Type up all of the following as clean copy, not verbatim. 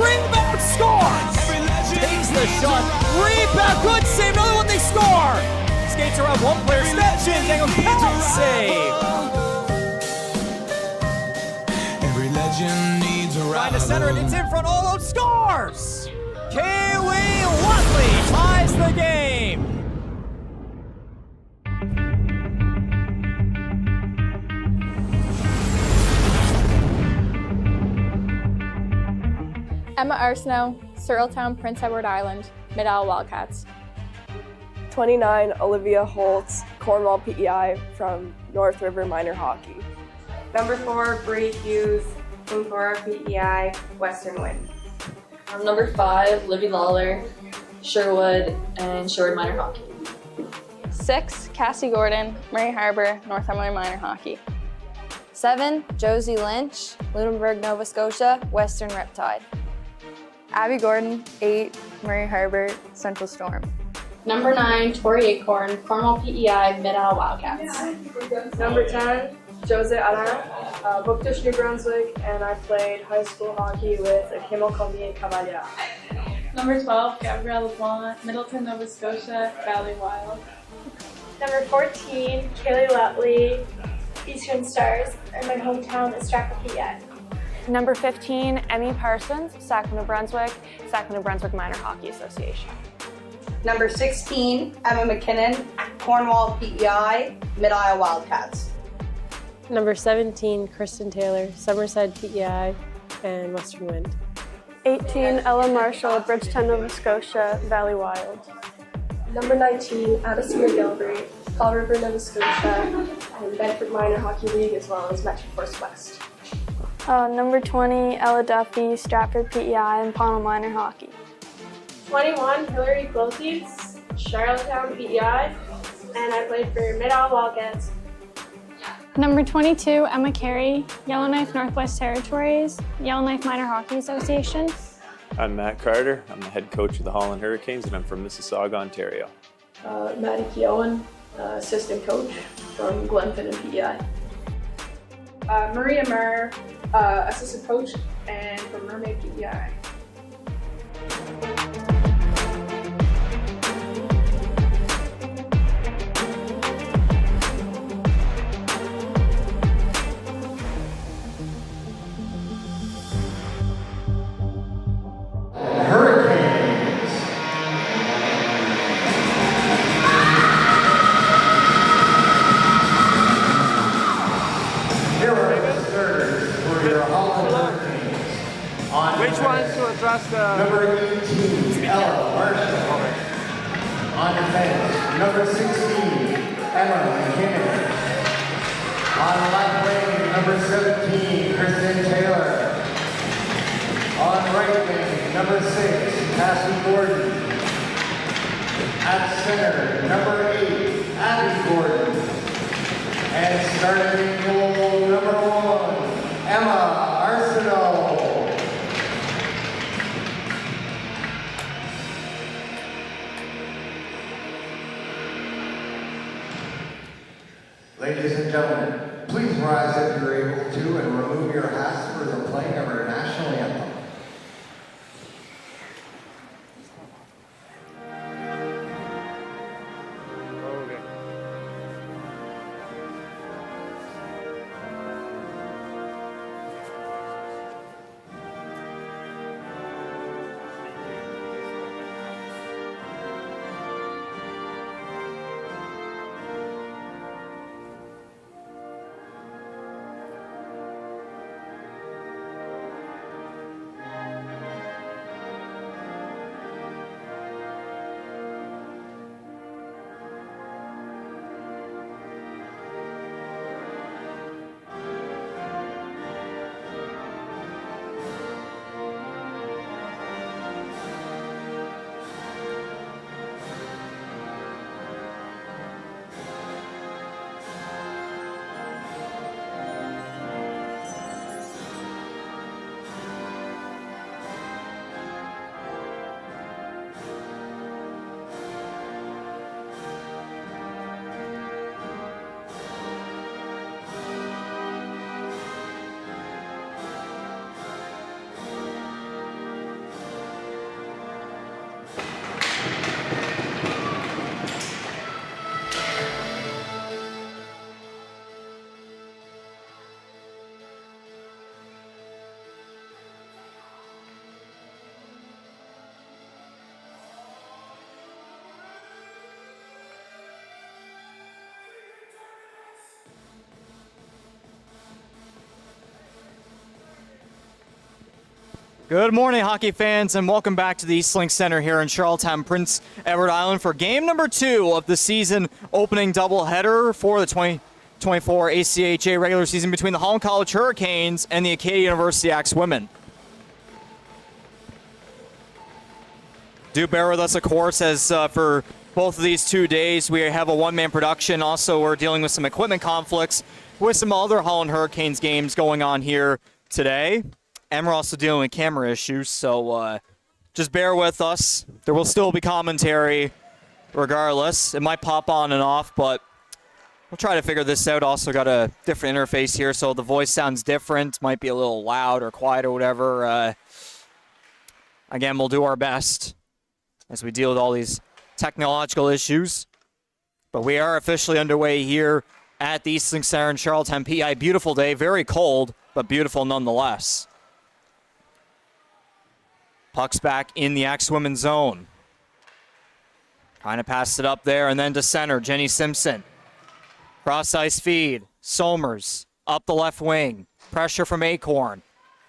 Ringback scores! Takes the shot. Rebound. Good save. Another one. They score. Skates around one player. Steps in. Daniel Powell save. Every legend needs a Trying to center it. It's in front. All out scores. Kaylee Watley ties the game. Emma Arsenault, Searletown, Prince Edward Island, Mid-Isle Wildcats. 29, Olivia Holtz, Cornwall PEI from North River Minor Hockey. Number 4, Bree Hughes, Kingsborough PEI, Western Wind. Number 5, Livy Lawler, Sherwood, and Sherwood Minor Hockey. 6, Cassie Gordon, Murray Harbor, Northumberland Minor Hockey. 7, Josie Lynch, Lunenburg, Nova Scotia, Western Riptide. Abby Gordon, 8, Murray Harbor, Central Storm. Number 9, Tori Acorn, Cornwall PEI, Mid-Isle Wildcats. Number 10, Jose Aran, Buktush, New Brunswick, and I played high school hockey with Kimmelcomi Cavalia. Number 12, Gabrielle LeBlanc, Middleton, Nova Scotia, Valley Wild. Number 14, Kaylee Watley, Eastern Stars, and my hometown is Stratford, PEI. Number 15, Emmy Parsons, Sacramento, Brunswick Minor Hockey Association. Number 16, Emma McKinnon, Cornwall PEI, Mid-Isle Wildcats. Number 17, Kristen Taylor, Summerside PEI, and Western Wind. 18, Ella Marshall, Bridgetown, Nova Scotia, Valley Wild. Number 19, Addison McGilvery, Fall River, Nova Scotia, and Bedford Minor Hockey League, as well as Metro Force West. Number 20, Ella Duffy, Stratford PEI, and Pownell Minor Hockey. 21, Hillary Quilties, Charlottetown PEI, and I played for Mid-Isle Wildcats. Number 22, Emma Carey, Yellowknife Northwest Territories, Yellowknife Minor Hockey Association. I'm Matt Carter. I'm the head coach of the Holland Hurricanes, and I'm from Mississauga, Ontario. Maddie Keowen, assistant coach from Glenfinnan PEI. Maria Murr, assistant coach, and from Mermaid PEI. Which ones to address the... Number 18, Ella Marshall. On defense, number 16, Emma McKinnon. On left wing, number 17, Kristen Taylor. On right wing, number 6, Cassie Gordon. At center, number 8, Abby Gordon. And starting in goal, number 1, Emma Arsenault. Ladies and gentlemen, please rise if you're able to and remove your hats for the playing of our national anthem. Good morning, hockey fans, and welcome back to the East Link Center here in Charlottetown, Prince Edward Island for game number 2 of the season opening doubleheader for the 2024 ACHA regular season between the Holland College Hurricanes and the Acadia University Axe women. Do bear with us, of course, as for both of these 2 days we have a one-man production. Also, we're dealing with some equipment conflicts with some other Holland Hurricanes games going on here today. And we're also dealing with camera issues, so just bear with us. There will still be commentary regardless. It might pop on and off, but we'll try to figure this out. Also got a different interface here, so the voice sounds different. Might be a little loud or quiet or whatever. Again, we'll do our best as we deal with all these technological issues. But we are officially underway here at the East Link Center in Charlottetown, PI. Beautiful day, very cold, but beautiful nonetheless. Puck's back in the Axe women's zone. Trying to pass it up there and then to center, Jenny Simpson. Cross ice feed, Somers up the left wing. Pressure from Acorn.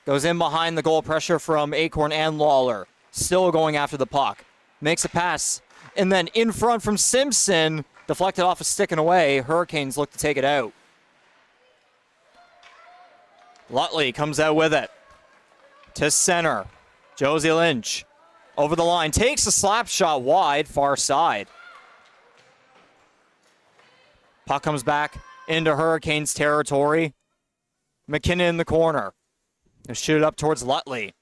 Goes in behind the goal, pressure from Acorn and Lawler. Still going after the puck. Makes a pass. And then in front from Simpson, deflected off a stick and away. Hurricanes look to take it out. Lutley comes out with it. To center. Josie Lynch over the line, takes a slap shot wide, far side. Puck comes back into Hurricanes territory. McKinnon in the corner. They shoot it up towards Lutley.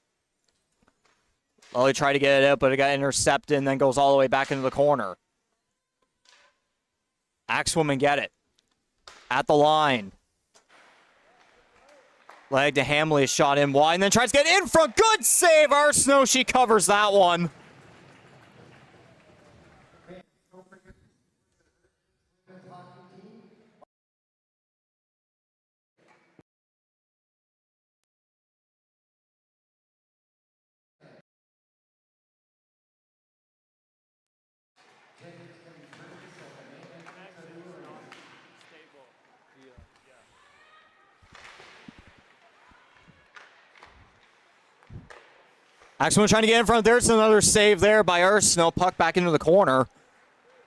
Lutley tried to get it out, but it got intercepted and then goes all the way back into the corner. Axwomen get it. At the line. Leg to Hamley, shot in wide, and then tries to get in front. Good save, Arsenault. She covers that one. Axman trying to get in front. There's another save there by Arsenault. Puck back into the corner.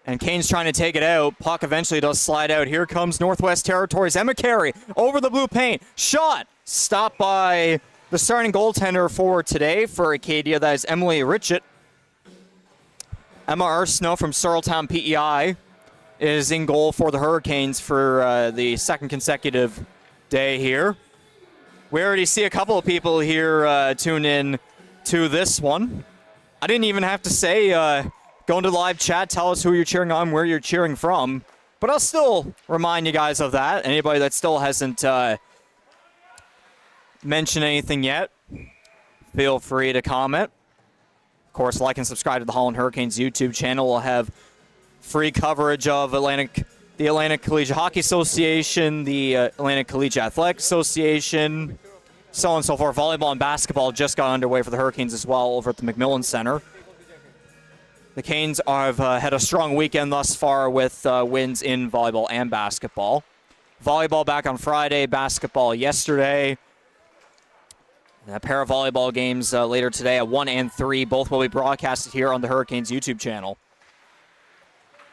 And Kane's trying to take it out. Puck eventually does slide out. Here comes Northwest Territories. Emma Carey over the blue paint. Shot. Stopped by the starting goaltender for today for Acadia. That is Emily Richett. Emma Arsenault from Sorreltown PEI is in goal for the Hurricanes for the second consecutive day here. We already see a couple of people here tune in to this one. I didn't even have to say, go into the live chat, tell us who you're cheering on, where you're cheering from. But I'll still remind you guys of that. Anybody that still hasn't mentioned anything yet, feel free to comment. Of course, like and subscribe to the Holland Hurricanes YouTube channel. We'll have free coverage of the Atlantic Collegiate Hockey Association, the Atlantic Collegiate Athletic Association, so on and so forth. Volleyball and basketball just got underway for the Hurricanes as well over at the McMillan Center. The Canes have had a strong weekend thus far with wins in volleyball and basketball. Volleyball back on Friday, basketball yesterday. And a pair of volleyball games later today at 1 and 3. Both will be broadcasted here on the Hurricanes YouTube channel.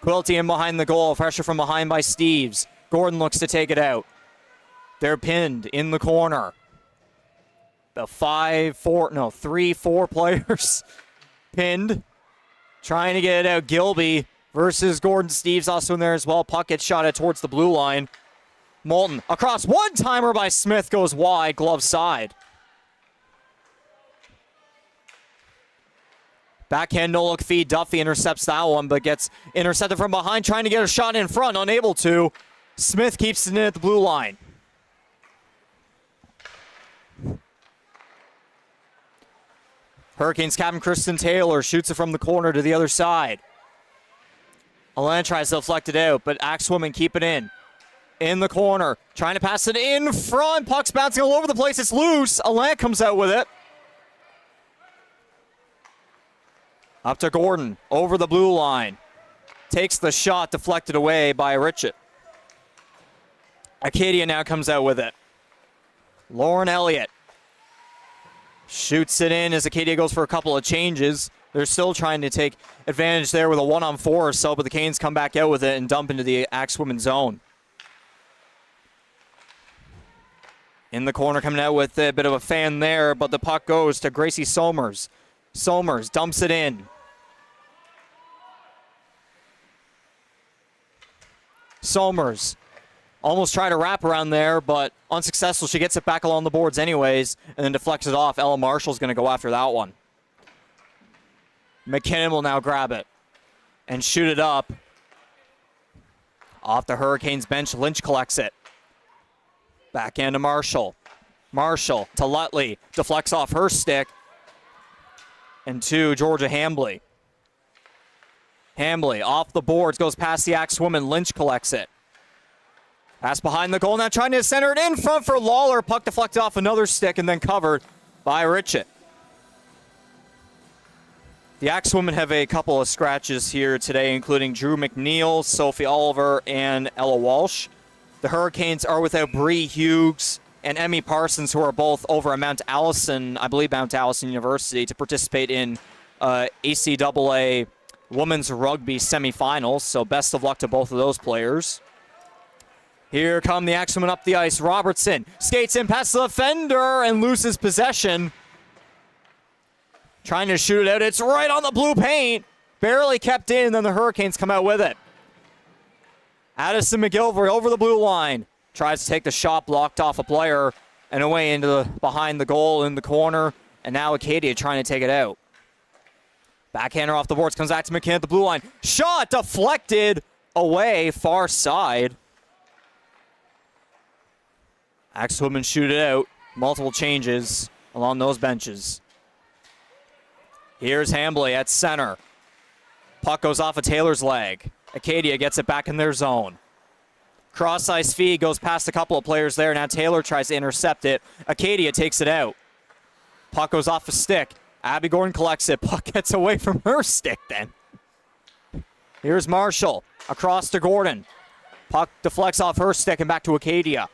Quilty in behind the goal. Pressure from behind by Steves. Gordon looks to take it out. They're pinned in the corner. The 3-4 players pinned. Trying to get it out. Gilby versus Gordon. Steves also in there as well. Puck gets shot at towards the blue line. Moulton across. One-timer by Smith goes wide. Glove side. Backhand no-look feed. Duffy intercepts that one, but gets intercepted from behind. Trying to get a shot in front. Unable to. Smith keeps it in at the blue line. Hurricanes captain Kristen Taylor shoots it from the corner to the other side. Alana tries to deflect it out, but Axwomen keep it in. In the corner, trying to pass it in front. Puck's bouncing all over the place. It's loose. Alana comes out with it. Up to Gordon, over the blue line. Takes the shot, deflected away by Richett. Acadia now comes out with it. Lauren Elliott. Shoots it in as Acadia goes for a couple of changes. They're still trying to take advantage there with a 1-on-4 or so, but the Canes come back out with it and dump into the Axe women's zone. In the corner, coming out with a bit of a fan there, but the puck goes to Gracie Somers. Somers dumps it in. Somers almost tried to wrap around there, but unsuccessful. She gets it back along the boards anyways, and then deflects it off. Ella Marshall's going to go after that one. McKinnon will now grab it and shoot it up. Off the Hurricanes bench, Lynch collects it. Backhand to Marshall. Marshall to Lutley. Deflects off her stick. And to Georgia Hambley. Hambley off the boards, goes past the Axe woman. Lynch collects it. Pass behind the goal, now trying to center it in front for Lawler. Puck deflected off another stick and then covered by Richett. The Axe women have a couple of scratches here today, including Drew McNeil, Sophie Oliver, and Ella Walsh. The Hurricanes are without Bree Hughes and Emmy Parsons, who are both over at Mount Allison, I believe Mount Allison University, to participate in ACAA Women's Rugby semifinals. So best of luck to both of those players. Here come the Axemen up the ice. Robertson skates in past the defender and loses possession. Trying to shoot it out. It's right on the blue paint. Barely kept in, and then the Hurricanes come out with it. Addison McGilvery over the blue line. Tries to take the shot, blocked off a player, and away into the behind the goal in the corner. And now Acadia trying to take it out. Backhander off the boards, comes back to McKinnon at the blue line. Shot deflected away, far side. Axewomen shoot it out. Multiple changes along those benches. Here's Hambley at center. Puck goes off of Taylor's leg. Acadia gets it back in their zone. Cross-ice feed goes past a couple of players there. Now Taylor tries to intercept it. Acadia takes it out. Puck goes off a stick. Abby Gordon collects it. Puck gets away from her stick then. Here's Marshall across to Gordon. Puck deflects off her stick and back to Acadia.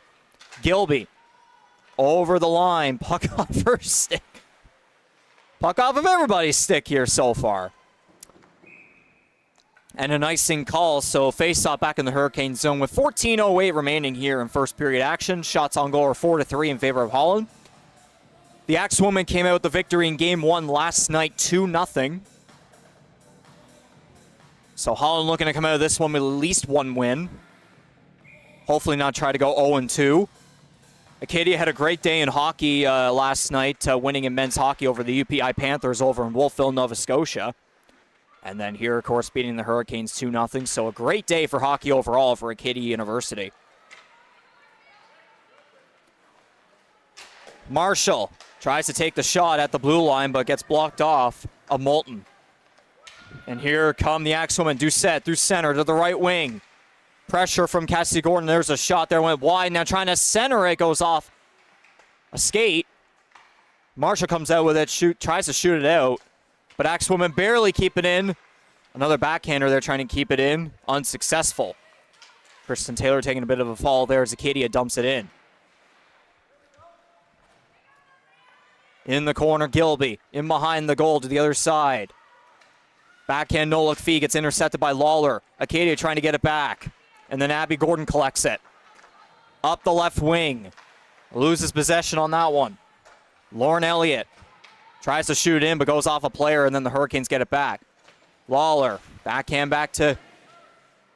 Gilby over the line. Puck off her stick. Puck off of everybody's stick here so far. And an icing call, so face-off back in the Hurricane zone with 14:08 remaining here in first period action. Shots on goal are 4-3 in favor of Holland. The Axewomen came out with the victory in Game 1 last night, 2-0. So Holland looking to come out of this one with at least one win. Hopefully not try to go 0-2. Acadia had a great day in hockey last night, winning in men's hockey over the UPI Panthers over in Wolfville, Nova Scotia. And then here, of course, beating the Hurricanes 2-0. So a great day for hockey overall for Acadia University. Marshall tries to take the shot at the blue line, but gets blocked off of Moulton. And here come the Axewomen. Doucette through center to the right wing. Pressure from Cassie Gordon. There's a shot there, went wide. Now trying to center it, goes off a skate. Marshall comes out with it, tries to shoot it out. But Axewomen barely keep it in. Another backhander there trying to keep it in. Unsuccessful. Kristen Taylor taking a bit of a fall there as Acadia dumps it in. In the corner, Gilby. In behind the goal to the other side. Backhand no-look feed gets intercepted by Lawler. Acadia trying to get it back. And then Abby Gordon collects it. Up the left wing. Loses possession on that one. Lauren Elliott tries to shoot in, but goes off a player, and then the Hurricanes get it back. Lawler, backhand back to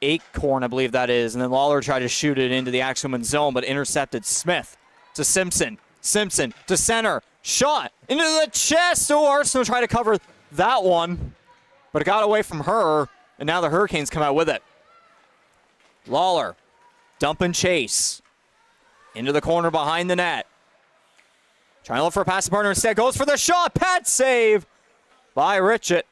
Acorn, I believe that is. And then Lawler tried to shoot it into the Axewomen zone, but intercepted. Smith to Simpson. Simpson to center. Shot into the chest. Oh, Arsenal tried to cover that one, but it got away from her, and now the Hurricanes come out with it. Lawler, dump and chase. Into the corner behind the net. Trying to look for a passing partner instead. Goes for the shot. Pad save by Richett.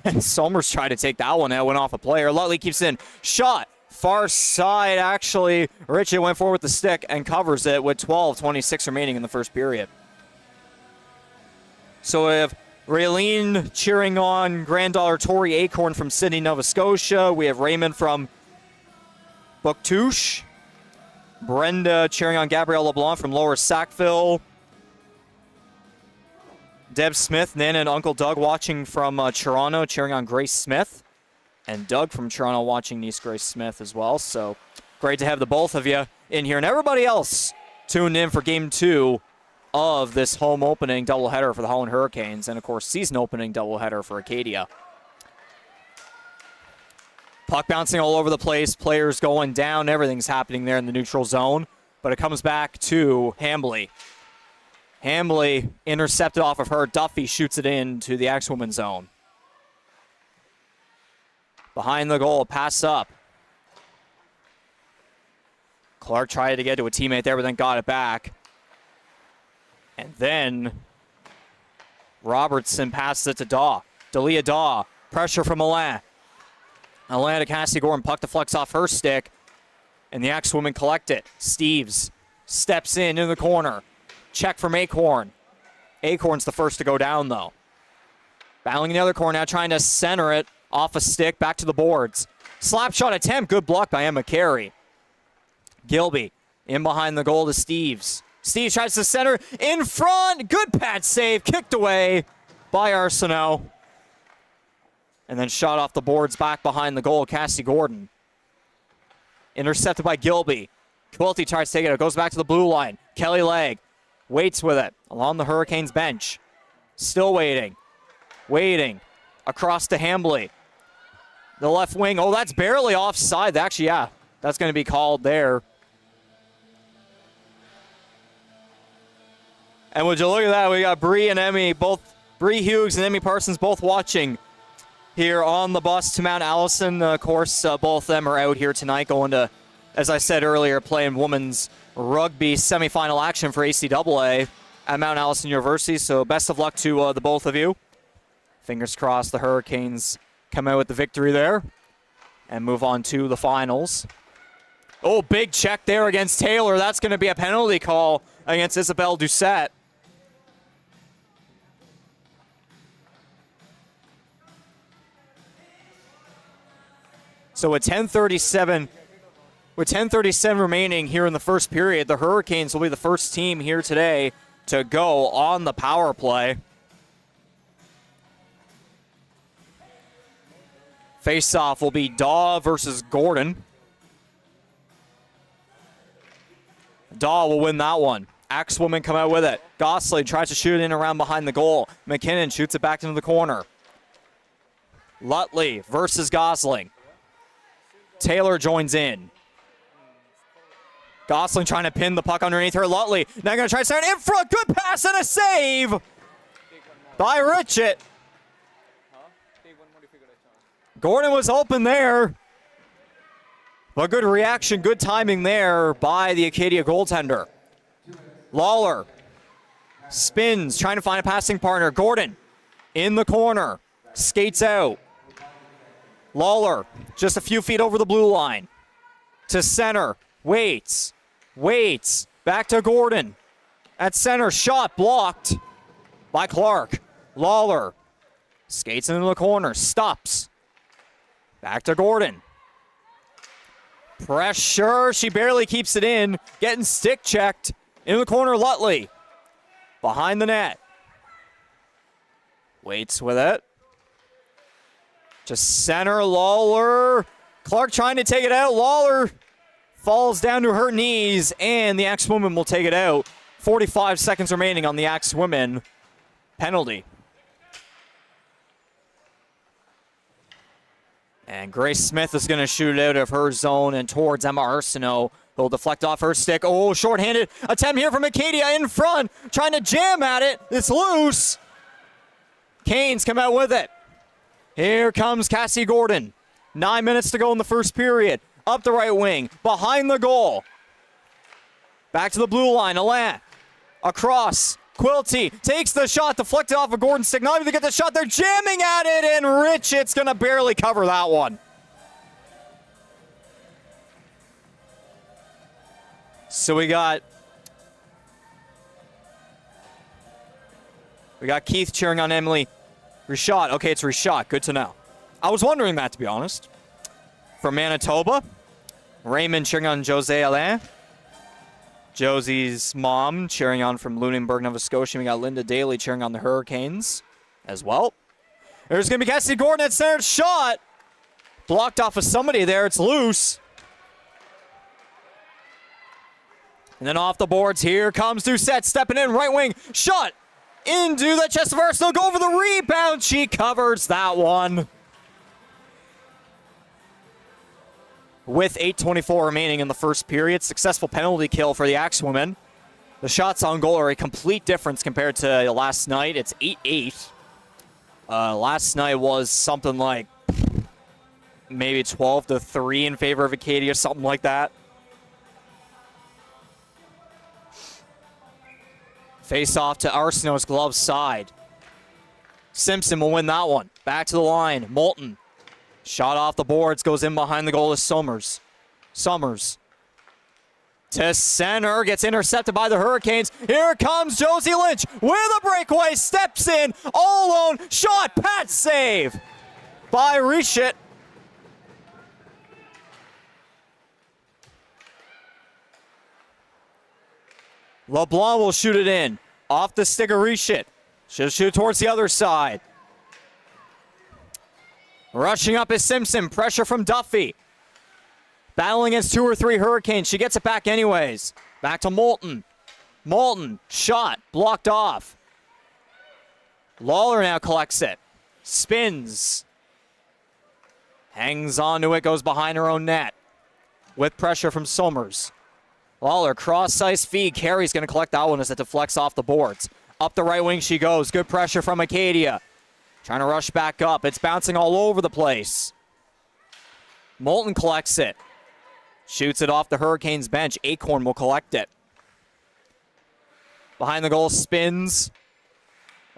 And Somers tried to take that one. That went off a player. Lutley keeps in. Shot. Far side, actually. Richett went forward with the stick and covers it with 12:26 remaining in the first period. So we have Raylene cheering on granddaughter Tori Acorn from Sydney, Nova Scotia. We have Raymond from Bouctouche. Brenda cheering on Gabrielle LeBlanc from Lower Sackville. Deb Smith, Nana, and Uncle Doug watching from Toronto, cheering on Grace Smith. And Doug from Toronto watching niece Grace Smith as well. So great to have the both of you in here. And everybody else tuned in for Game 2 of this home opening doubleheader for the Holland Hurricanes. And, of course, season opening doubleheader for Acadia. Puck bouncing all over the place. Players going down. Everything's happening there in the neutral zone. But it comes back to Hambley. Hambley intercepted off of her. Duffy shoots it into the Axwoman zone. Behind the goal, pass up. Clark tried to get to a teammate there, but then got it back. And then Robertson passes it to Daw. Dalia Daw, pressure from Alain. Alain to Cassie Gordon, puck deflects off her stick, and the Axwomen collect it. Steves steps in the corner. Check from Acorn. Acorn's the first to go down, though. Battling in the other corner now, trying to center it. Off a stick, back to the boards. Slap shot attempt, good block by Emma Carey. Gilby in behind the goal to Steves. Steves tries to center, in front, good pad save, kicked away by Arsenault. And then shot off the boards back behind the goal, Cassie Gordon. Intercepted by Gilby. Quilty tries to take it out, goes back to the blue line. Kelly Legg waits with it along the Hurricanes bench. Still waiting. Waiting. Across to Hambley. The left wing. Oh, that's barely offside. Actually, yeah, that's going to be called there. And would you look at that? We got Bree and Emmy, both Bree Hughes and Emmy Parsons both watching here on the bus to Mount Allison. Of course, both of them are out here tonight going to, as I said earlier, playing women's rugby semifinal action for ACAA at Mount Allison University. So best of luck to the both of you. Fingers crossed the Hurricanes come out with the victory there and move on to the finals. Oh, big check there against Taylor. That's going to be a penalty call against Isabelle Doucette. So with 10:37 remaining here in the first period, the Hurricanes will be the first team here today to go on the power play. Face-off will be Daw versus Gordon. Daw will win that one. Axwoman come out with it. Gosling tries to shoot it in around behind the goal. McKinnon shoots it back into the corner. Lutley versus Gosling. Taylor joins in. Gosling trying to pin the puck underneath her. Lutley now going to try to start in front. Good pass and a save by Richett. Gordon was open there. But good reaction, good timing there by the Acadia goaltender. Lawler spins, trying to find a passing partner. Gordon in the corner, skates out. Lawler just a few feet over the blue line. To center, waits, back to Gordon. At center, shot blocked by Clark. Lawler skates into the corner, stops. Back to Gordon. Pressure. She barely keeps it in. Getting stick checked. In the corner, Lutley. Behind the net. Waits with it. Just center, Lawler. Clark trying to take it out. Lawler falls down to her knees, and the Axwomen will take it out. 45 seconds remaining on the Axwomen penalty. And Grace Smith is going to shoot it out of her zone and towards Emma Arsenault, who will deflect off her stick. Oh, shorthanded attempt here from Acadia in front, trying to jam at it. It's loose. Canes come out with it. Here comes Cassie Gordon. 9 minutes to go in the first period. Up the right wing, behind the goal. Back to the blue line, Alain. Across. Quilty takes the shot, deflected off of Gordon's stick. Not even to get the shot, they're jamming at it, and Richett's going to barely cover that one. So we got Keith cheering on Emily Richat. Okay, it's Richat. Good to know. I was wondering that, to be honest. From Manitoba, Raymond cheering on Jose Alain. Josie's mom cheering on from Lunenburg, Nova Scotia. We got Linda Daly cheering on the Hurricanes as well. There's going to be Cassie Gordon at center shot. Blocked off of somebody there. It's loose. And then off the boards, here comes Doucette stepping in, right wing, shot into the chest of Arsenal, go over the rebound. She covers that one. With 8:24 remaining in the first period, successful penalty kill for the Axewomen. The shots on goal are a complete difference compared to last night. It's 8-8. Last night was something like maybe 12-3 in favor of Acadia, something like that. Face off to Arsenault's glove side. Simpson will win that one. Back to the line. Moulton. Shot off the boards. Goes in behind the goal to Summers. Summers. To center. Gets intercepted by the Hurricanes. Here comes Josie Lynch with a breakaway. Steps in. All alone. Shot. Pat save by Richet. LeBlanc will shoot it in. Off the stick of Richet. She'll shoot towards the other side. Rushing up is Simpson. Pressure from Duffy. Battling against 2 or 3 Hurricanes. She gets it back anyways. Back to Moulton. Moulton. Shot. Blocked off. Lawler now collects it. Spins. Hangs on to it. Goes behind her own net. With pressure from Somers. Lawler, cross-ice feed. Carey's going to collect that one as it deflects off the boards. Up the right wing she goes. Good pressure from Acadia. Trying to rush back up. It's bouncing all over the place. Moulton collects it. Shoots it off the Hurricanes bench. Acorn will collect it. Behind the goal, spins.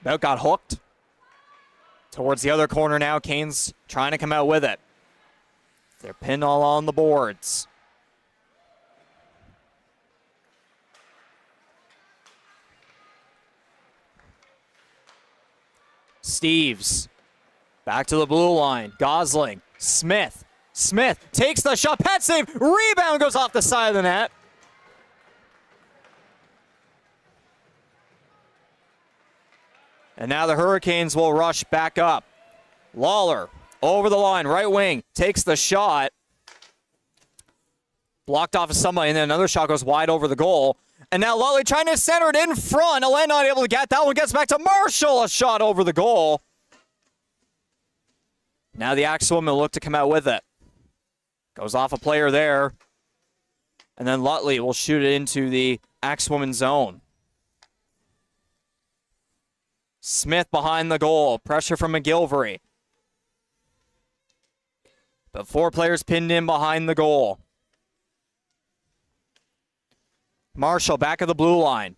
About got hooked. Towards the other corner now. Canes trying to come out with it. They're pinned all on the boards. Steves. Back to the blue line. Gosling. Smith. Smith takes the shot. Pat save. Rebound goes off the side of the net. And now the Hurricanes will rush back up. Lawler over the line. Right wing. Takes the shot. Blocked off of somebody. And then another shot goes wide over the goal. And now Lutley trying to center it in front. Elaine not able to get that one. Gets back to Marshall. A shot over the goal. Now the Axewomen look to come out with it. Goes off a player there. And then Lutley will shoot it into the Axewomen zone. Smith behind the goal. Pressure from McGilvery. But 4 players pinned in behind the goal. Marshall back of the blue line.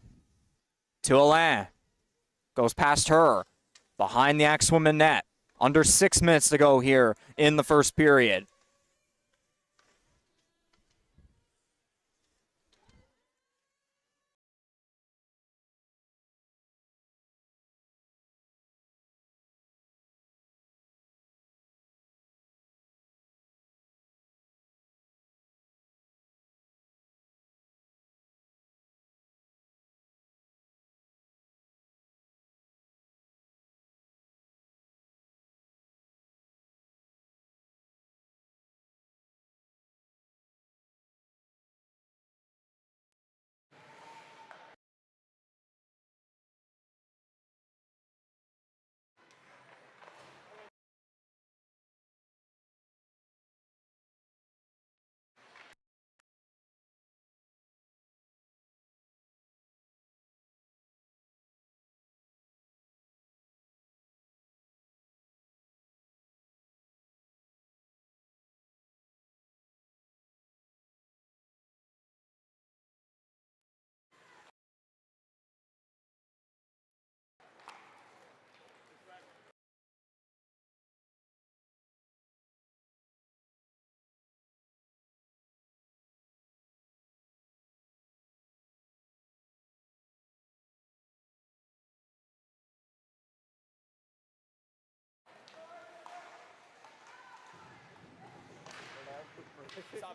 To Alain. Goes past her. Behind the Axewomen net. Under 6 minutes to go here in the first period.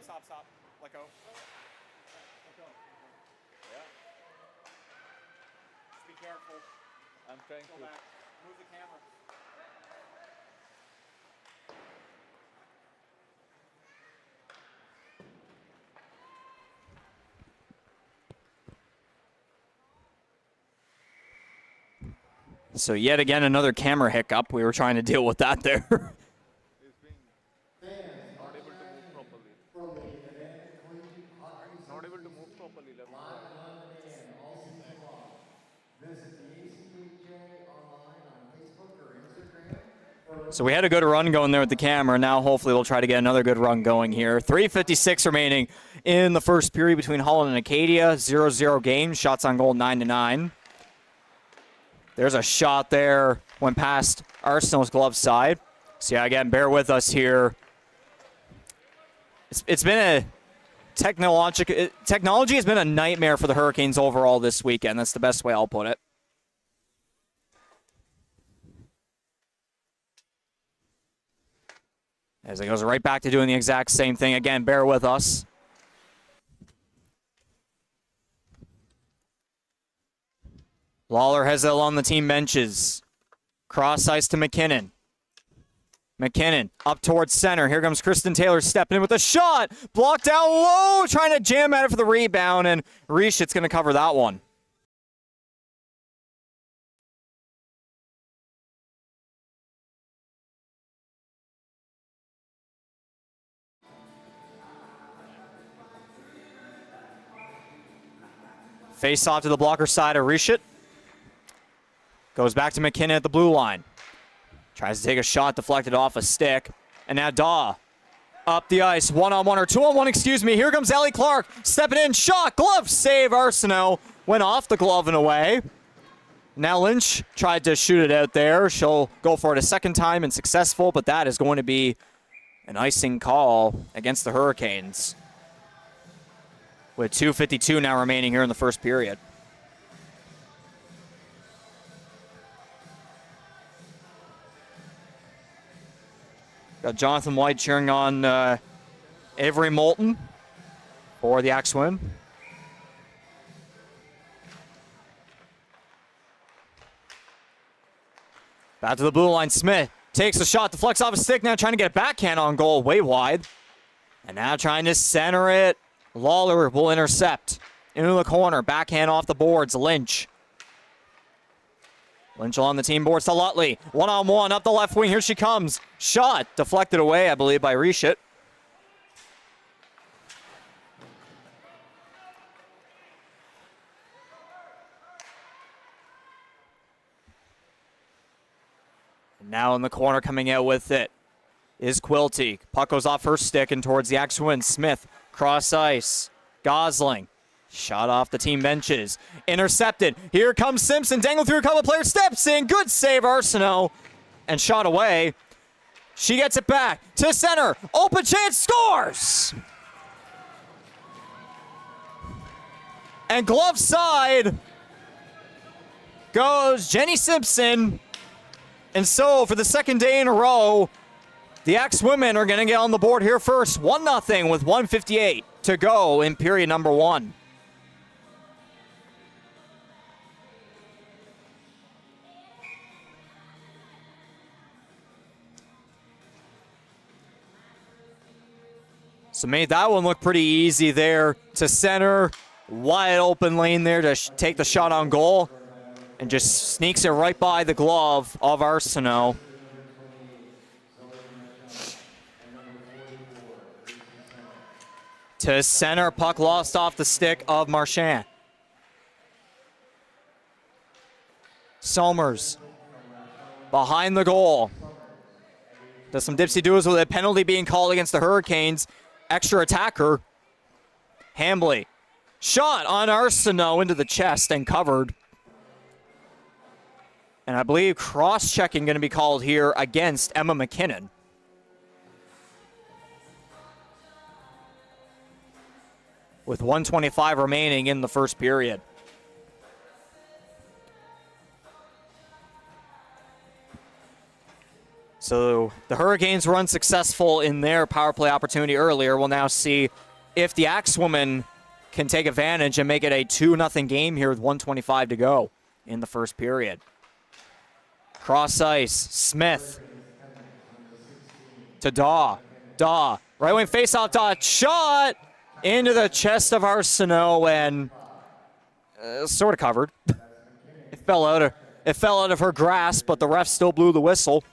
Stop. Let go. careful. I'm trying Go to. back. Move the camera. So yet again, another camera hiccup. We were trying to deal with that there. Not able to move properly. Not able to move properly. Left Visit the ACHA online on Facebook or Instagram. So we had a good run going there with the camera. Now hopefully we'll try to get another good run going here. 3:56 remaining in the first period between Holland and Acadia. 0-0 game. Shots on goal 9-9. There's a shot there. Went past Arsenal's glove side. So yeah, again, bear with us here. It's been a technology has been a nightmare for the Hurricanes overall this weekend. That's the best way I'll put it. As it goes right back to doing the exact same thing. Again, bear with us. Lawler has it along the team benches. Cross ice to McKinnon. McKinnon up towards center. Here comes Kristen Taylor stepping in with a shot. Blocked down low, trying to jam at it for the rebound, and Rischit's going to cover that one. Face off to the blocker side of Rischit. Goes back to McKinnon at the blue line. Tries to take a shot, deflected off a stick. And now Daw up the ice, one-on-one or two-on-one, excuse me. Here comes Ellie Clark, stepping in, shot, glove, save, Arsenault. Went off the glove and away. Now Lynch tried to shoot it out there. She'll go for it a second time and successful, but that is going to be an icing call against the Hurricanes. With 2:52 now remaining here in the first period. Got Jonathan White cheering on Avery Moulton for the Axe win. Back to the blue line, Smith takes a shot, deflects off a stick, now trying to get a backhand on goal, way wide. And now trying to center it. Lawler will intercept. Into the corner, backhand off the boards, Lynch. Lynch on the team boards to Lutley. One-on-one up the left wing. Here she comes. Shot deflected away, I believe, by Rischit. And now in the corner coming out with it is Quilty. Puck goes off her stick and towards the Axe win. Smith, cross ice. Gosling. Shot off the team benches. Intercepted. Here comes Simpson. Dangled through a couple of players. Steps in. Good save, Arsenault. And shot away. She gets it back to center. Open chance. Scores! And glove side goes Jenny Simpson. And so for the second day in a row, the Axe women are going to get on the board here first. 1-0 with 1:58 to go in period number 1. So made that one look pretty easy there to center. Wide open lane there to take the shot on goal. And just sneaks it right by the glove of Arsenault. To center, puck lost off the stick of Marchand. Somers behind the goal. Does some dipsy-doos with a penalty being called against the Hurricanes. Extra attacker. Hambley. Shot on Arsenault into the chest and covered. And I believe cross-checking going to be called here against Emma McKinnon. With 1:25 remaining in the first period. So the Hurricanes were unsuccessful in their power play opportunity earlier. We'll now see if the Axewomen can take advantage and make it a 2-0 game here with 1:25 to go in the first period. Cross ice, Smith to Daw. Daw, right wing faceoff dot, shot into the chest of Arsenault and sort of covered. It fell out of her grasp, but the ref still blew the whistle.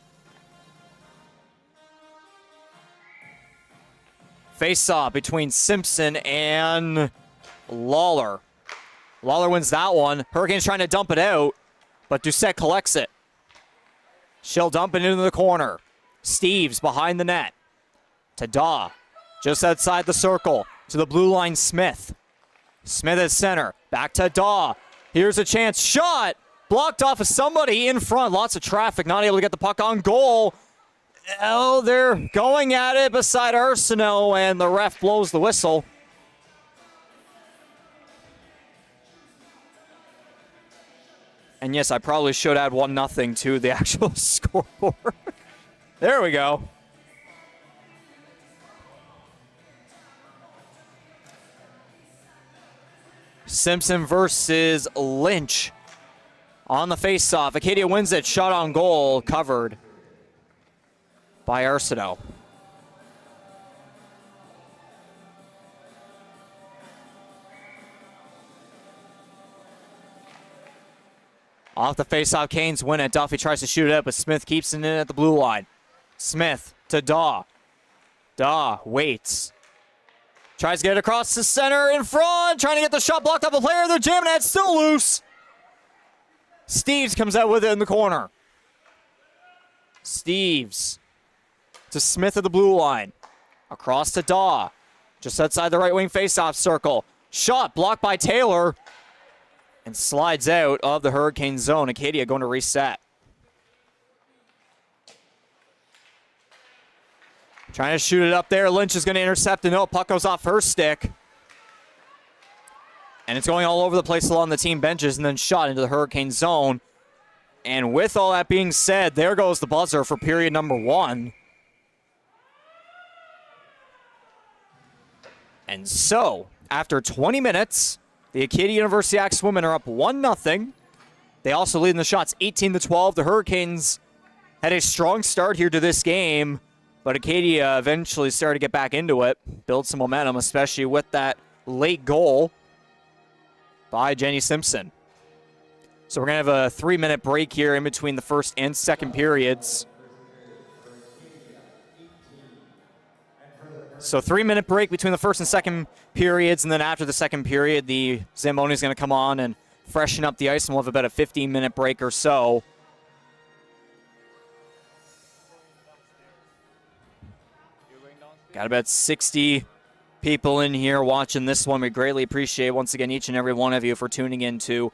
Face-off between Simpson and Lawler. Lawler wins that one. Hurricanes trying to dump it out, but Doucette collects it. She'll dump it into the corner. Steves behind the net. To Daw. Just outside the circle. To the blue line, Smith. Smith at center. Back to Daw. Here's a chance. Shot! Blocked off of somebody in front. Lots of traffic. Not able to get the puck on goal. Oh, they're going at it beside Arsenault, and the ref blows the whistle. And yes, I probably should add 1-0 to the actual scoreboard. There we go. Simpson versus Lynch on the faceoff. Acadia wins it. Shot on goal, covered by Arsenault. Off the faceoff, Canes win it. Duffy tries to shoot it up, but Smith keeps it in at the blue line. Smith to Daw. Daw waits. Tries to get it across the center in front. Trying to get the shot blocked off a player. They're jamming it. Still loose. Steves comes out with it in the corner. Steves to Smith at the blue line. Across to Daw. Just outside the right wing faceoff circle. Shot blocked by Taylor. And slides out of the Hurricane zone. Acadia going to reset. Trying to shoot it up there. Lynch is going to intercept and no, puck goes off her stick. And it's going all over the place along the team benches and then shot into the Hurricane zone. And with all that being said, there goes the buzzer for period number 1. And so, after 20 minutes, the Acadia University Axe women are up 1-0. They also lead in the shots 18-12. The Hurricanes had a strong start here to this game, but Acadia eventually started to get back into it, build some momentum, especially with that late goal by Jenny Simpson. So we're going to have a 3-minute break here in between the first and second periods. So 3-minute break between the first and second periods, and then after the second period, the Zamboni is going to come on and freshen up the ice, and we'll have about a 15-minute break or so. Got about 60 people in here watching this one. We greatly appreciate, once again, each and every one of you for tuning in to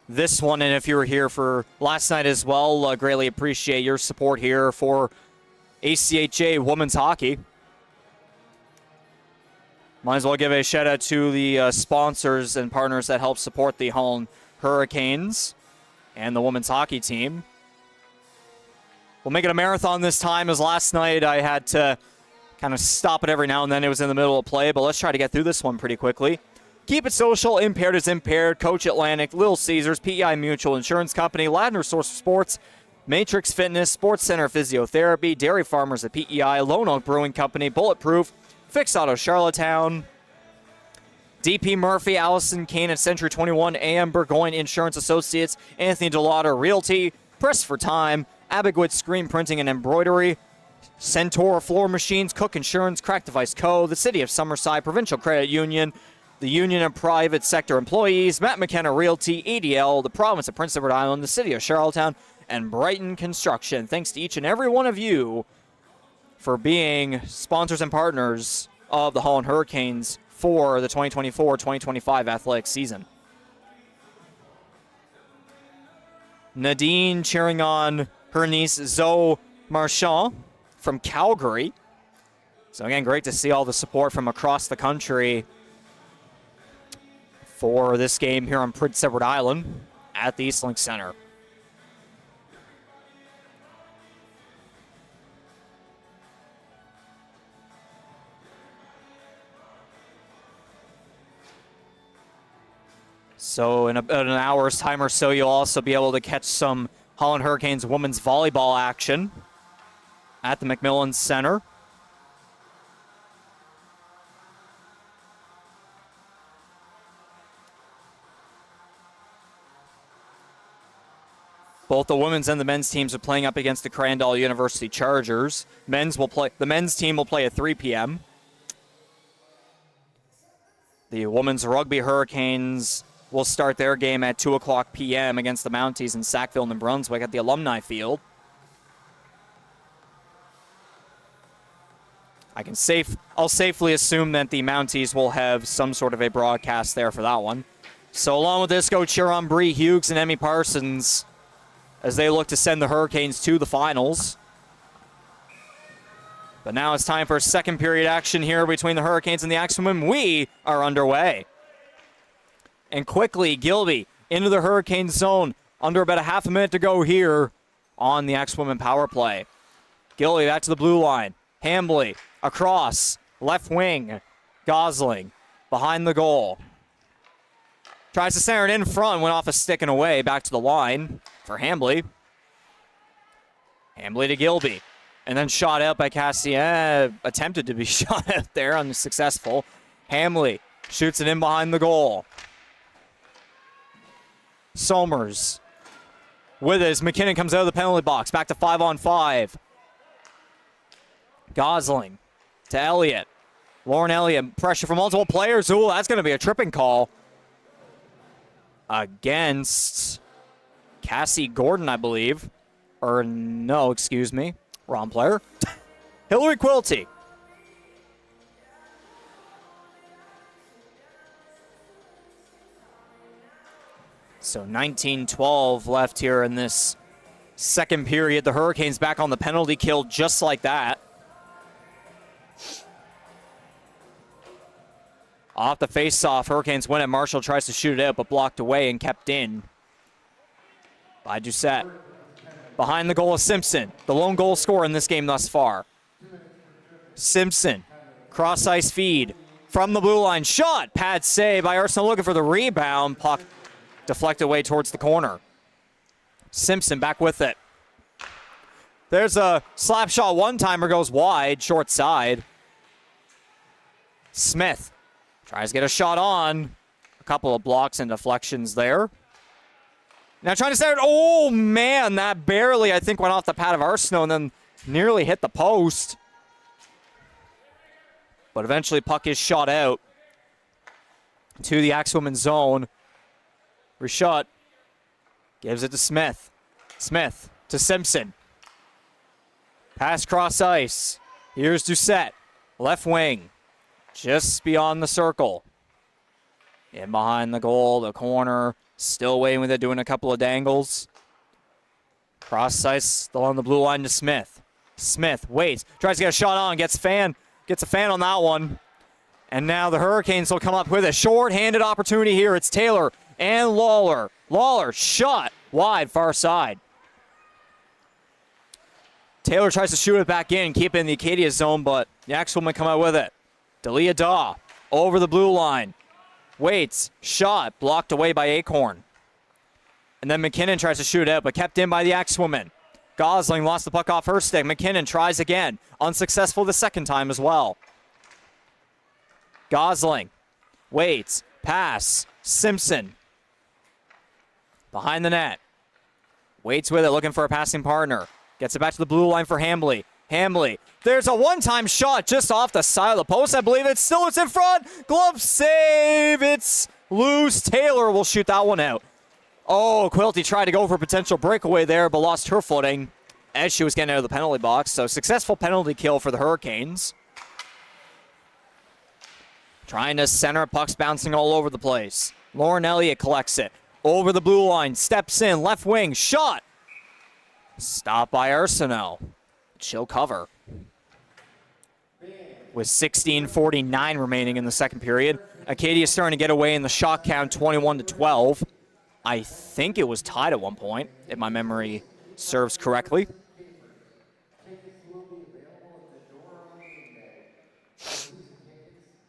this one. And if you were here for last night as well, greatly appreciate your support here for ACHA women's hockey. Might as well give a shout out to the sponsors and partners that help support the Holland Hurricanes and the women's hockey team. We'll make it a marathon this time, as last night I had to kind of stop it every now and then. It was in the middle of play, but let's try to get through this one pretty quickly. Keep it social. Impaired is impaired. Coach Atlantic, Little Caesars, PEI Mutual Insurance Company, Ladner Source for Sports, Matrix Fitness, Sports Center Physiotherapy, Dairy Farmers at PEI, Lone Oak Brewing Company, Bulletproof, Fix Auto Charlottetown, DP Murphy, Allison Kane at Century 21, AM Burgoyne Insurance Associates, Anthony Delauder Realty, Press for Time, Abigwood Screen Printing and Embroidery, Centaur Floor Machines, Cook Insurance, Crack Device Co., the City of Summerside, Provincial Credit Union, the Union of Private Sector Employees, Matt McKenna Realty, ADL, the Province of Prince Edward Island, the City of Charlottetown, and Brighton Construction. Thanks to each and every one of you for being sponsors and partners of the Holland Hurricanes for the 2024-2025 athletic season. Nadine cheering on her niece Zoe Marchand from Calgary. So again, great to see all the support from across the country for this game here on Prince Edward Island at the Eastlink Center. So in about an hour's time or so, you'll also be able to catch some Holland Hurricanes women's volleyball action at the McMillan Center. Both the women's and the men's teams are playing up against the Crandall University Chargers. The men's team will play at 3 p.m. The women's rugby Hurricanes will start their game at 2 o'clock p.m. against the Mounties in Sackville, New Brunswick at the Alumni Field. I'll safely assume that the Mounties will have some sort of a broadcast there for that one. So along with this, go cheer on Bree Hughes and Emmy Parsons as they look to send the Hurricanes to the finals. But now it's time for second period action here between the Hurricanes and the Axewomen. We are underway. And quickly, Gilby into the Hurricane zone. Under about a half a minute to go here on the Axewomen power play. Gilby back to the blue line. Hambly across, left wing. Gosling behind the goal. Tries to center it in front, went off a stick and away. Back to the line for Hambly. Hambly to Gilby. And then shot out by Cassia. Attempted to be shot out there, unsuccessful. Hambly shoots it in behind the goal. Somers with it as McKinnon comes out of the penalty box. Back to 5-on-5. Gosling to Elliott. Lauren Elliott, pressure from multiple players. Ooh, that's going to be a tripping call against Cassie Gordon, I believe. Or no, excuse me. Wrong player. Hillary Quilty. So 19-12 left here in this second period. The Hurricanes back on the penalty kill just like that. Off the face-off, Hurricanes win it. Marshall tries to shoot it out, but blocked away and kept in by Doucette. Behind the goal is Simpson, the lone goal scorer in this game thus far. Simpson, cross-ice feed from the blue line. Shot, pad save by Arsenal looking for the rebound. Puck deflected away towards the corner. Simpson back with it. There's a slap shot one-timer, goes wide, short side. Smith tries to get a shot on. A couple of blocks and deflections there. Now trying to start. Oh, man, that barely, I think, went off the pad of Arsenault and then nearly hit the post. But eventually puck is shot out to the Axewomen zone. Rashad gives it to Smith. Smith to Simpson. Pass cross ice. Here's Doucette. Left wing. Just beyond the circle. In behind the goal, the corner. Still waiting with it, doing a couple of dangles. Cross ice along the blue line to Smith. Smith waits, tries to get a shot on, gets a fan on that one. And now the Hurricanes will come up with a short-handed opportunity here. It's Taylor and Lawler. Lawler shot wide, far side. Taylor tries to shoot it back in, keep it in the Acadia zone, but the Axewomen come out with it. Delia Daw over the blue line. Waits, shot, blocked away by Acorn. And then McKinnon tries to shoot out, but kept in by the Axewomen. Gosling lost the puck off her stick. McKinnon tries again. Unsuccessful the second time as well. Gosling waits, pass, Simpson. Behind the net. Waits with it, looking for a passing partner. Gets it back to the blue line for Hambly. Hambly. There's a one-time shot just off the side of the post. I believe it's in front. Glove save. It's loose. Taylor will shoot that one out. Oh, Quilty tried to go for a potential breakaway there, but lost her footing as she was getting out of the penalty box. So successful penalty kill for the Hurricanes. Trying to center, pucks bouncing all over the place. Lauren Elliott collects it. Over the blue line, steps in, left wing, shot. Stopped by Arsenault. She'll cover. With 16:49 remaining in the second period. Acadia starting to get away in the shot count, 21-12. I think it was tied at one point, if my memory serves correctly.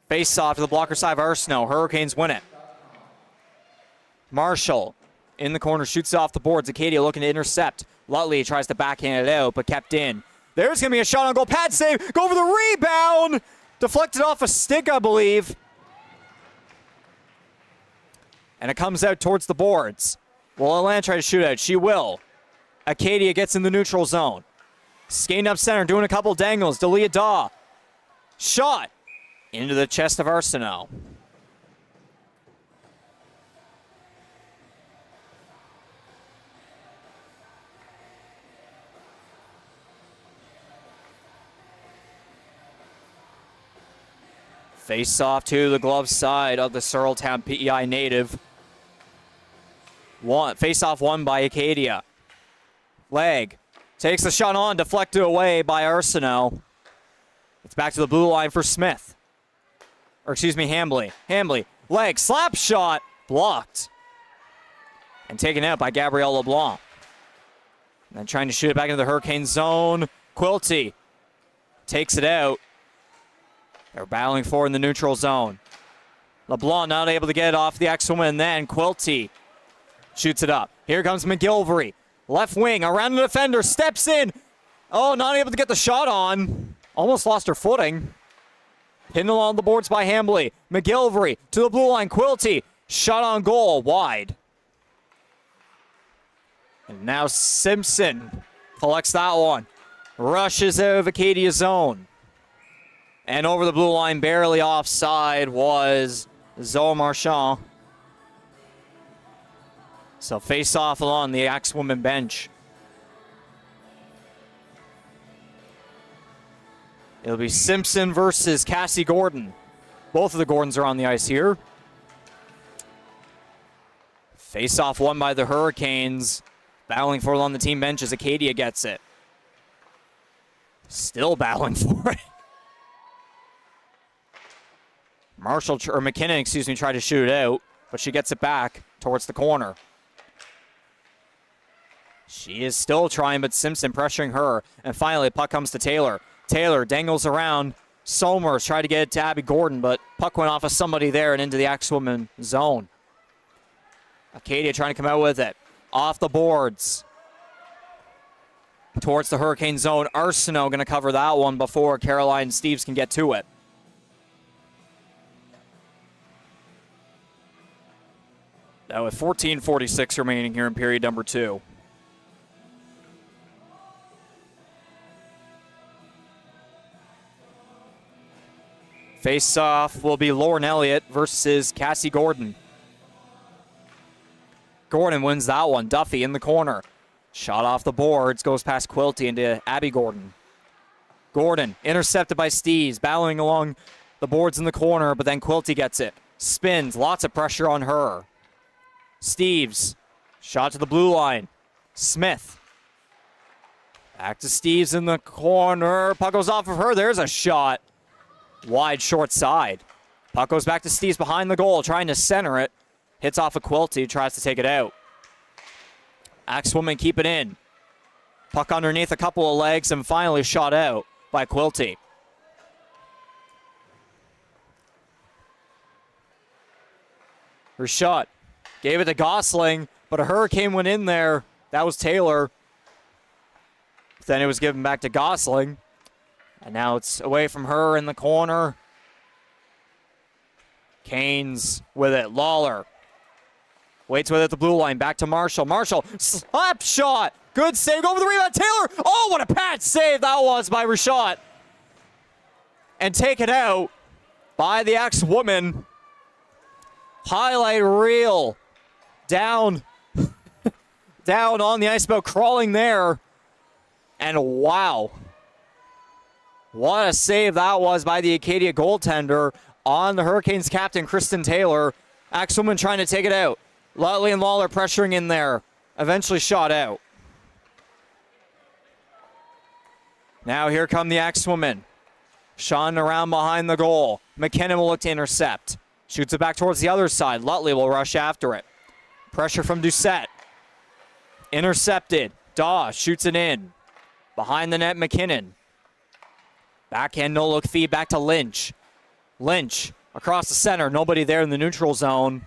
Face off to the blocker side of Arsenault. Hurricanes win it. Marshall in the corner, shoots it off the boards. Acadia looking to intercept. Lutley tries to backhand it out, but kept in. There's going to be a shot on goal. Pad save. Go for the rebound. Deflected off a stick, I believe. And it comes out towards the boards. Will Atlanta try to shoot out? She will. Acadia gets in the neutral zone. Skating up center, doing a couple dangles. Dalia Daw. Shot into the chest of Arsenault. Face off to the glove side of the Searletown PEI native. Face off won by Acadia. Leg. Takes the shot on, deflected away by Arsenault. It's back to the blue line for Smith. Or excuse me, Hambley. Hambley. Leg. Slap shot. Blocked. And taken out by Gabrielle LeBlanc. And then trying to shoot it back into the Hurricane zone. Quilty takes it out. They're battling for in the neutral zone. LeBlanc not able to get it off the X-Woman, and then Quilty shoots it up. Here comes McGilvery. Left wing, around the defender, steps in. Oh, not able to get the shot on. Almost lost her footing. Pinned along the boards by Hambley. McGilvery to the blue line. Quilty, shot on goal, wide. And now Simpson collects that one. Rushes out of Acadia's zone. And over the blue line, barely offside, was Zoe Marchand. So face off along the Axe-Woman bench. It'll be Simpson versus Cassie Gordon. Both of the Gordons are on the ice here. Face off won by the Hurricanes. Battling for it on the team bench as Acadia gets it. Still battling for it. McKinnon, tried to shoot it out, but she gets it back towards the corner. She is still trying, but Simpson pressuring her. And finally, puck comes to Taylor. Taylor dangles around. Somers tried to get it to Abby Gordon, but puck went off of somebody there and into the Axe-Woman zone. Acadia trying to come out with it. Off the boards. Towards the Hurricane zone. Arsenault going to cover that one before Caroline Steves can get to it. Now with 14:46 remaining here in period number 2. Face-off will be Lauren Elliott versus Cassie Gordon. Gordon wins that one. Duffy in the corner. Shot off the boards. Goes past Quilty into Abby Gordon. Gordon intercepted by Steves. Battling along the boards in the corner, but then Quilty gets it. Spins. Lots of pressure on her. Steves. Shot to the blue line. Smith. Back to Steves in the corner. Puck goes off of her. There's a shot. Wide short side. Puck goes back to Steves behind the goal, trying to center it. Hits off a Quilty, tries to take it out. Axe-Woman keep it in. Puck underneath a couple of legs and finally shot out by Quilty. Her shot. Gave it to Gosling, but a Hurricane went in there. That was Taylor. Then it was given back to Gosling. And now it's away from her in the corner. Canes with it. Lawler waits with it at the blue line. Back to Marshall. Marshall, slap shot. Good save. Over the rebound. Taylor. Oh, what a pad save that was by Rashad. And taken out by the Axe-Woman. Highlight reel. Down. Down on the ice, about crawling there. And wow. What a save that was by the Acadia goaltender on the Hurricanes captain, Kristen Taylor. Axe-Woman trying to take it out. Lutley and Lawler pressuring in there. Eventually shot out. Now here come the Axe-Woman. Sean around behind the goal. McKinnon will look to intercept. Shoots it back towards the other side. Lutley will rush after it. Pressure from Doucette. Intercepted. Daw shoots it in. Behind the net, McKinnon. Backhand no-look feed back to Lynch. Lynch across the center. Nobody there in the neutral zone.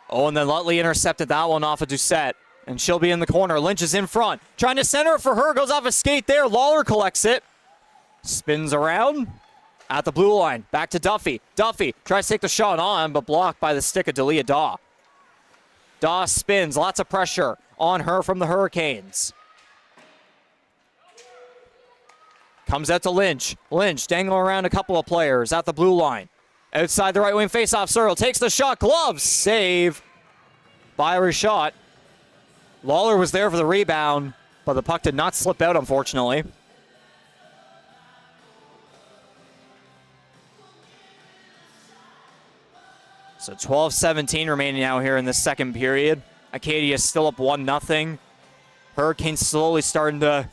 Oh, and then Lutley intercepted that one off of Doucette. And she'll be in the corner. Lynch is in front. Trying to center it for her. Goes off a skate there. Lawler collects it. Spins around at the blue line. Back to Duffy. Duffy tries to take the shot on, but blocked by the stick of Delia Daw. Daw spins. Lots of pressure on her from the Hurricanes. Comes out to Lynch. Lynch dangling around a couple of players at the blue line. Outside the right wing faceoff circle. Takes the shot. Glove save by Rashad. Lawler was there for the rebound, but the puck did not slip out, unfortunately. So 12-17 remaining now here in the second period. Acadia still up 1-0. Hurricanes slowly starting to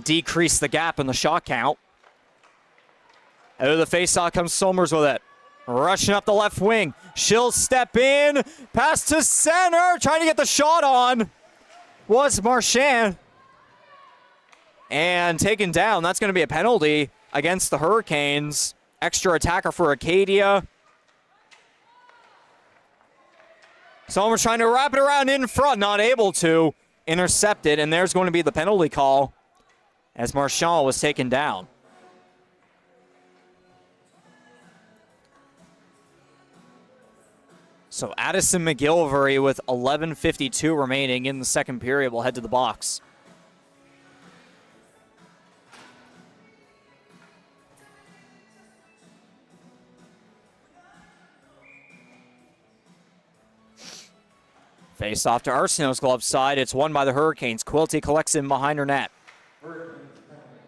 decrease the gap in the shot count. Out of the faceoff comes Somers with it. Rushing up the left wing. She'll step in. Pass to center. Trying to get the shot on was Marchand. And taken down. That's going to be a penalty against the Hurricanes. Extra attacker for Acadia. Somers trying to wrap it around in front. Not able to. Intercepted. And there's going to be the penalty call as Marchand was taken down. So Addison McGilvery with 11:52 remaining in the second period will head to the box. Face off to Arsenault's glove side. It's won by the Hurricanes. Quilty collects in behind her net.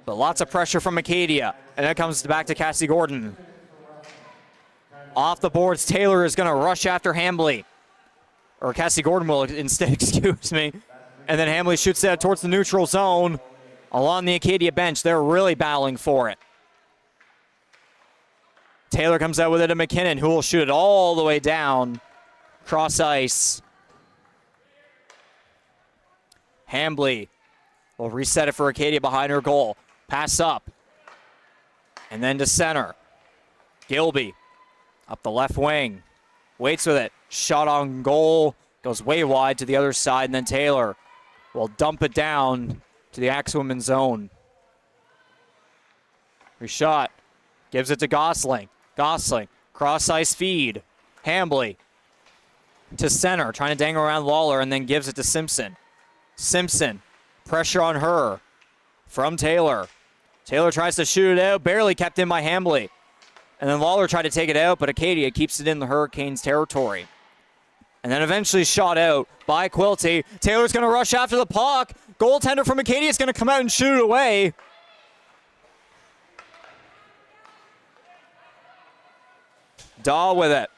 But lots of pressure from Acadia. And it comes back to Cassie Gordon. Off the boards, Taylor is going to rush after Hambley. Or Cassie Gordon will instead, excuse me. And then Hambley shoots it out towards the neutral zone. Along the Acadia bench, they're really battling for it. Taylor comes out with it to McKinnon, who will shoot it all the way down. Cross ice. Hambley will reset it for Acadia behind her goal. Pass up. And then to center. Gilby. Up the left wing. Waits with it. Shot on goal. Goes way wide to the other side. And then Taylor will dump it down to the Axwomen's zone. Reshot. Gives it to Gosling. Gosling. Cross ice feed. Hambley. To center. Trying to dangle around Lawler and then gives it to Simpson. Simpson. Pressure on her. From Taylor. Taylor tries to shoot it out. Barely kept in by Hambley. And then Lawler tried to take it out, but Acadia keeps it in the Hurricanes' territory. And then eventually shot out by Quilty. Taylor's going to rush after the puck. Goaltender from Acadia is going to come out and shoot it away. Daw with it.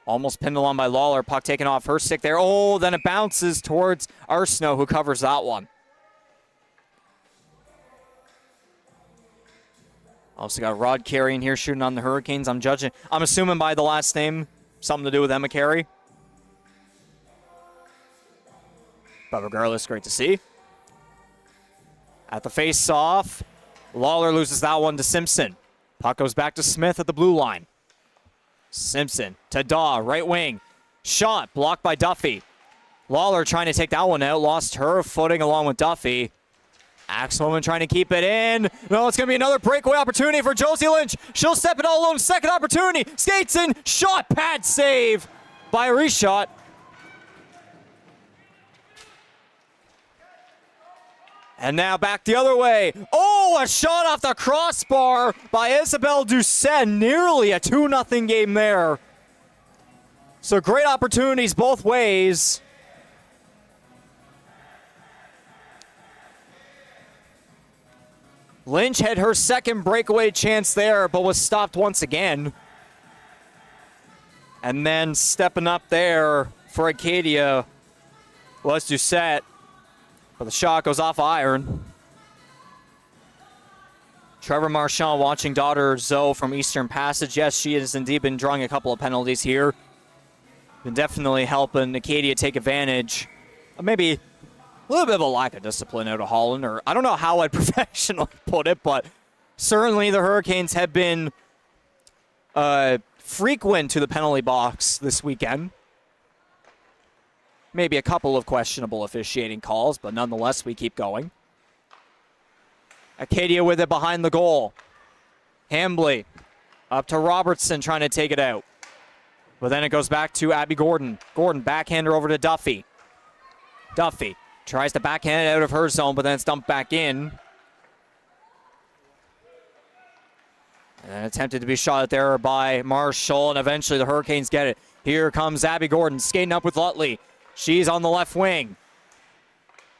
Almost pinned along by Lawler. Puck taken off her stick there. Oh, then it bounces towards Arsenault, who covers that one. Also got Rod Carey in here shooting on the Hurricanes. I'm assuming by the last name, something to do with Emma Carey. But regardless, great to see. At the face-off, Lawler loses that one to Simpson. Puck goes back to Smith at the blue line. Simpson to Daw, right wing. Shot blocked by Duffy. Lawler trying to take that one out. Lost her footing along with Duffy. Axelman trying to keep it in. No, it's going to be another breakaway opportunity for Josie Lynch. She'll step it all alone. Second opportunity. Skates in. Shot. Pad save by Reshot. And now back the other way. Oh, a shot off the crossbar by Isabelle Doucette. Nearly a 2-0 game there. So great opportunities both ways. Lynch had her second breakaway chance there, but was stopped once again. And then stepping up there for Acadia was Doucette. But the shot goes off iron. Trevor Marchand watching daughter Zoe from Eastern Passage. Yes, she has indeed been drawing a couple of penalties here. Been definitely helping Acadia take advantage of maybe a little bit of a lack of discipline out of Holland, or I don't know how I'd professionally put it, but certainly the Hurricanes have been frequent to the penalty box this weekend. Maybe a couple of questionable officiating calls, but nonetheless, we keep going. Acadia with it behind the goal. Hambly up to Robertson trying to take it out. But then it goes back to Abby Gordon. Gordon backhander over to Duffy. Duffy tries to backhand it out of her zone, but then it's dumped back in. And attempted to be shot there by Marshall, and eventually the Hurricanes get it. Here comes Abby Gordon skating up with Lutley. She's on the left wing.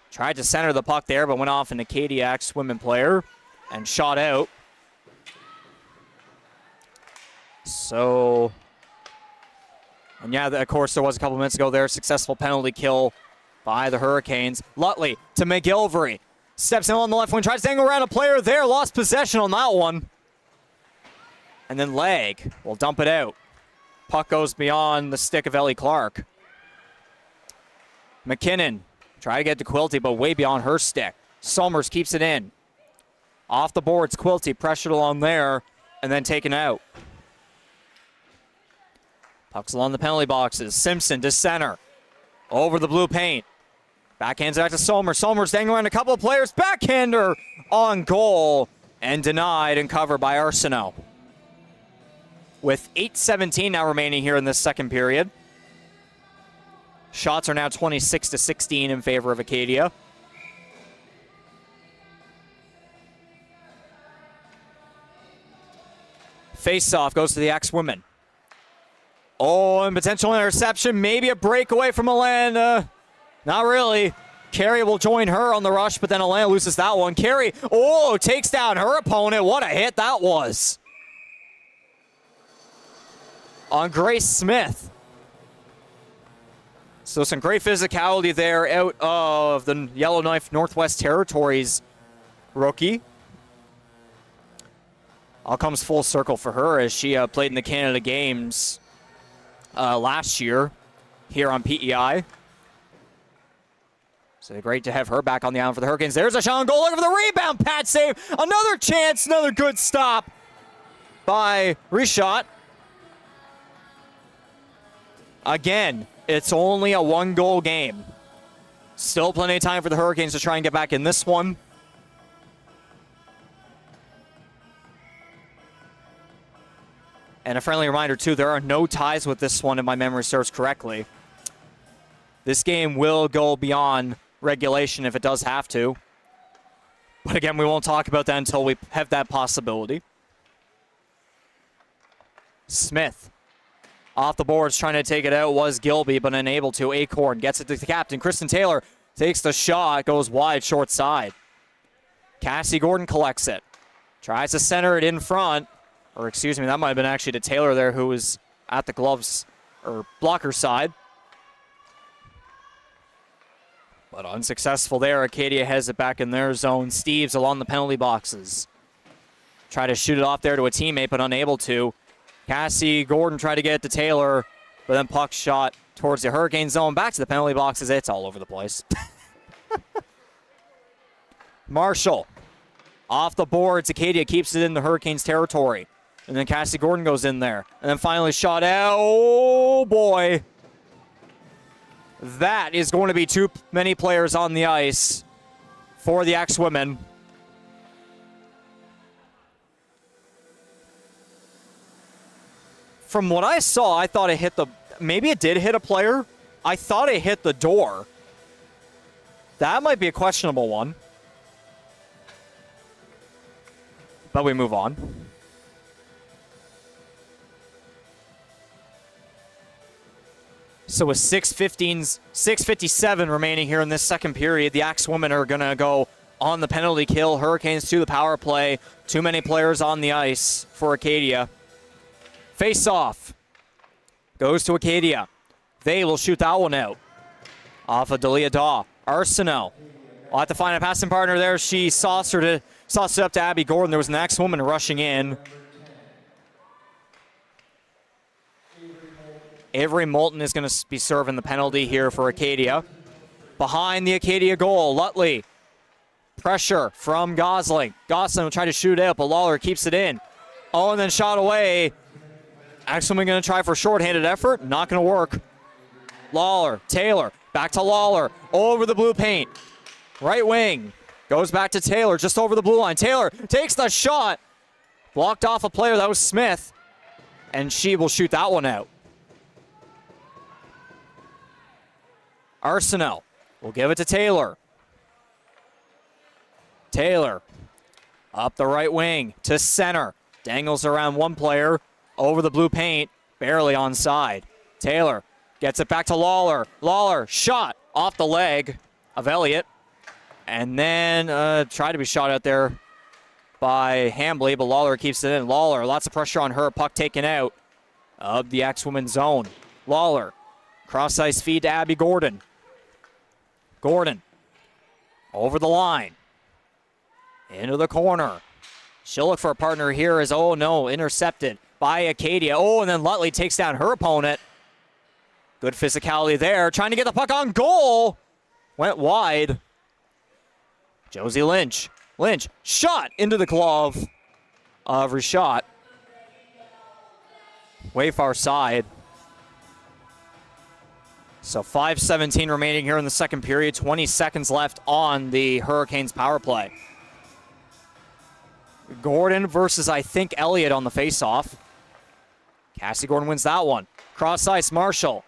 Tried to center the puck there, but went off an Acadia ex-women player and shot out. So, and yeah, of course, there was a couple minutes ago there. Successful penalty kill by the Hurricanes. Lutley to McGilvery. Steps in on the left wing, tries to dangle around a player there. Lost possession on that one. And then Leg will dump it out. Puck goes beyond the stick of Ellie Clark. McKinnon try to get to Quilty, but way beyond her stick. Somers keeps it in. Off the boards, Quilty pressured along there and then taken out. Puck's along the penalty boxes. Simpson to center. Over the blue paint. Backhands back to Somers. Somers dangling around a couple of players. Backhander on goal and denied and covered by Arsenault. With 8:17 now remaining here in this second period. Shots are now 26-16 in favor of Acadia. Face-off goes to the ex-women. Oh, and potential interception. Maybe a breakaway from Alana. Not really. Carey will join her on the rush, but then Alana loses that one. Carey, takes down her opponent. What a hit that was. On Grace Smith. So some great physicality there out of the Yellowknife Northwest Territories rookie. All comes full circle for her as she played in the Canada Games last year here on PEI. So great to have her back on the island for the Hurricanes. There's a shot on goal, looking for the rebound. Pat save. Another chance, another good stop by Reshot. Again, it's only a one-goal game. Still plenty of time for the Hurricanes to try and get back in this one. And a friendly reminder, too, there are no ties with this one if my memory serves correctly. This game will go beyond regulation if it does have to. But again, we won't talk about that until we have that possibility. Smith. Off the boards, trying to take it out was Gilby, but unable to. Acorn gets it to the captain. Kristen Taylor takes the shot, goes wide, short side. Cassie Gordon collects it. Tries to center it in front. Or excuse me, that might have been actually to Taylor there, who was at the gloves, or blocker side. But unsuccessful there. Acadia has it back in their zone. Steves along the penalty boxes. Try to shoot it off there to a teammate, but unable to. Cassie Gordon tried to get it to Taylor, but then puck shot towards the Hurricane zone. Back to the penalty boxes. It's all over the place. Marshall. Off the boards. Acadia keeps it in the Hurricanes territory. And then Cassie Gordon goes in there. And then finally shot out. Oh, boy. That is going to be too many players on the ice for the ex-women. From what I saw, I thought it hit the... Maybe it did hit a player. I thought it hit the door. That might be a questionable one. But we move on. So with 6:57 remaining here in this second period, the Axe-Women are going to go on the penalty kill. Hurricanes to the power play. Too many players on the ice for Acadia. Face-off. Goes to Acadia. They will shoot that one out. Off of Delia Daw. Arsenault. We'll have to find a passing partner there. She sauced it up to Abby Gordon. There was an ex-woman rushing in. Avery Moulton is going to be serving the penalty here for Acadia. Behind the Acadia goal, Lutley. Pressure from Gosling. Gosling will try to shoot it up, but Lawler keeps it in. Oh, and then shot away Axelman going to try for a shorthanded effort. Not going to work. Lawler, Taylor, back to Lawler, over the blue paint. Right wing, goes back to Taylor, just over the blue line. Taylor takes the shot. Blocked off a player, that was Smith. And she will shoot that one out. Arsenault will give it to Taylor. Taylor up the right wing to center. Dangles around one player over the blue paint, barely onside. Taylor gets it back to Lawler. Lawler shot off the leg of Elliott. And then tried to be shot out there by Hambley, but Lawler keeps it in. Lawler, lots of pressure on her. Puck taken out of the Axwomen's zone. Lawler, cross-ice feed to Abby Gordon. Gordon, over the line. Into the corner. She'll look for a partner here as, oh no, intercepted by Acadia. Oh, and then Lutley takes down her opponent. Good physicality there. Trying to get the puck on goal. Went wide. Josie Lynch. Lynch, shot into the glove of Rashad. Way far side. So 5:17 remaining here in the second period. 20 seconds left on the Hurricanes power play. Gordon versus, I think, Elliott on the faceoff. Cassie Gordon wins that one. Cross ice, Marshall.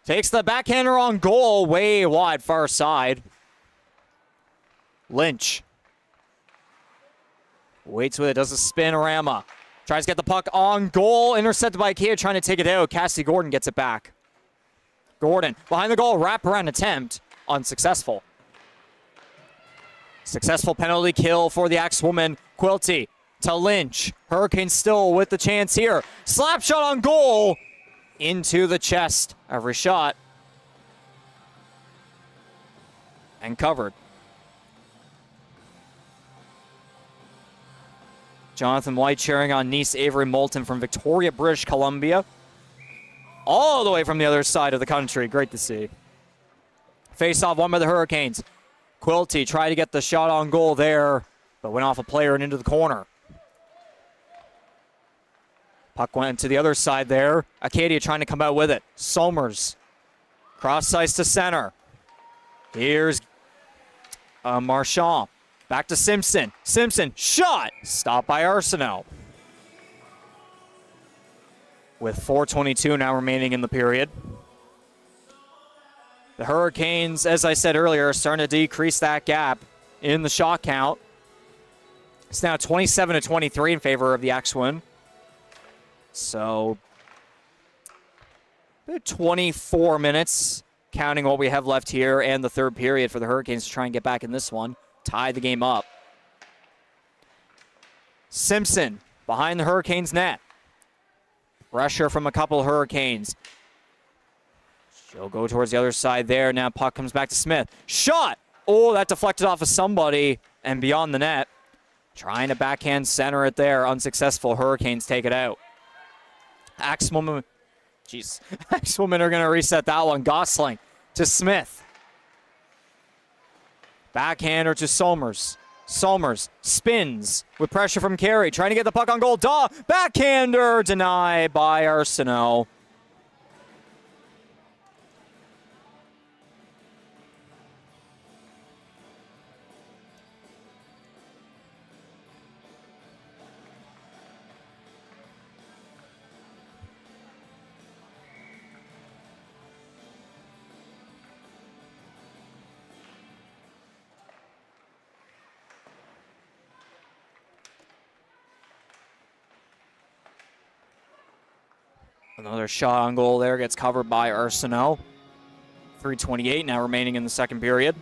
Takes the backhander on goal, way wide, far side. Lynch. Waits with it, does a spinorama. Tries to get the puck on goal, intercepted by Acadia, trying to take it out. Cassie Gordon gets it back. Gordon, behind the goal, wraparound attempt, unsuccessful. Successful penalty kill for the Axwoman. Quilty to Lynch. Hurricanes still with the chance here. Slap shot on goal. Into the chest of Rashad. And covered. Jonathan White cheering on niece Avery Moulton from Victoria, British Columbia. All the way from the other side of the country. Great to see. Face-off won by the Hurricanes. Quilty tried to get the shot on goal there, but went off a player and into the corner. Puck went to the other side there. Acadia trying to come out with it. Somers. Cross ice to center. Here's Marchand. Back to Simpson. Simpson, shot! Stopped by Arsenault. With 4:22 now remaining in the period. The Hurricanes, as I said earlier, are starting to decrease that gap in the shot count. It's now 27-23 in favor of the Axwomen. So, about 24 minutes, counting what we have left here and the third period for the Hurricanes to try and get back in this one. Tie the game up. Simpson behind the Hurricanes net. Pressure from a couple Hurricanes. She'll go towards the other side there. Now puck comes back to Smith. Shot! Oh, that deflected off of somebody and beyond the net. Trying to backhand center it there. Unsuccessful. Hurricanes take it out. Axwomen are going to reset that one. Gosling to Smith. Backhander to Somers. Somers spins with pressure from Carey. Trying to get the puck on goal. Backhander denied by Arsenault. Another shot on goal there gets covered by Arsenault. 3:28 now remaining in the second period.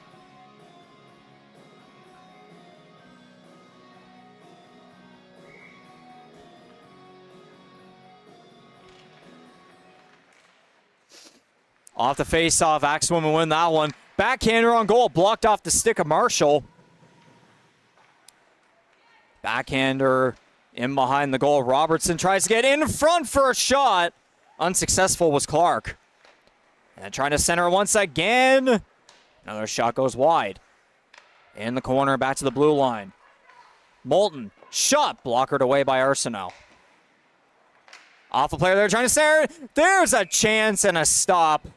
Off the face-off, Axwomen win that one. Backhander on goal, blocked off the stick of Marshall. Backhander in behind the goal. Robertson tries to get in front for a shot. Unsuccessful was Clark. And trying to center once again. Another shot goes wide. In the corner, back to the blue line. Moulton, shot, blockered away by Arsenault. Off a player there trying to center. There's a chance and a stop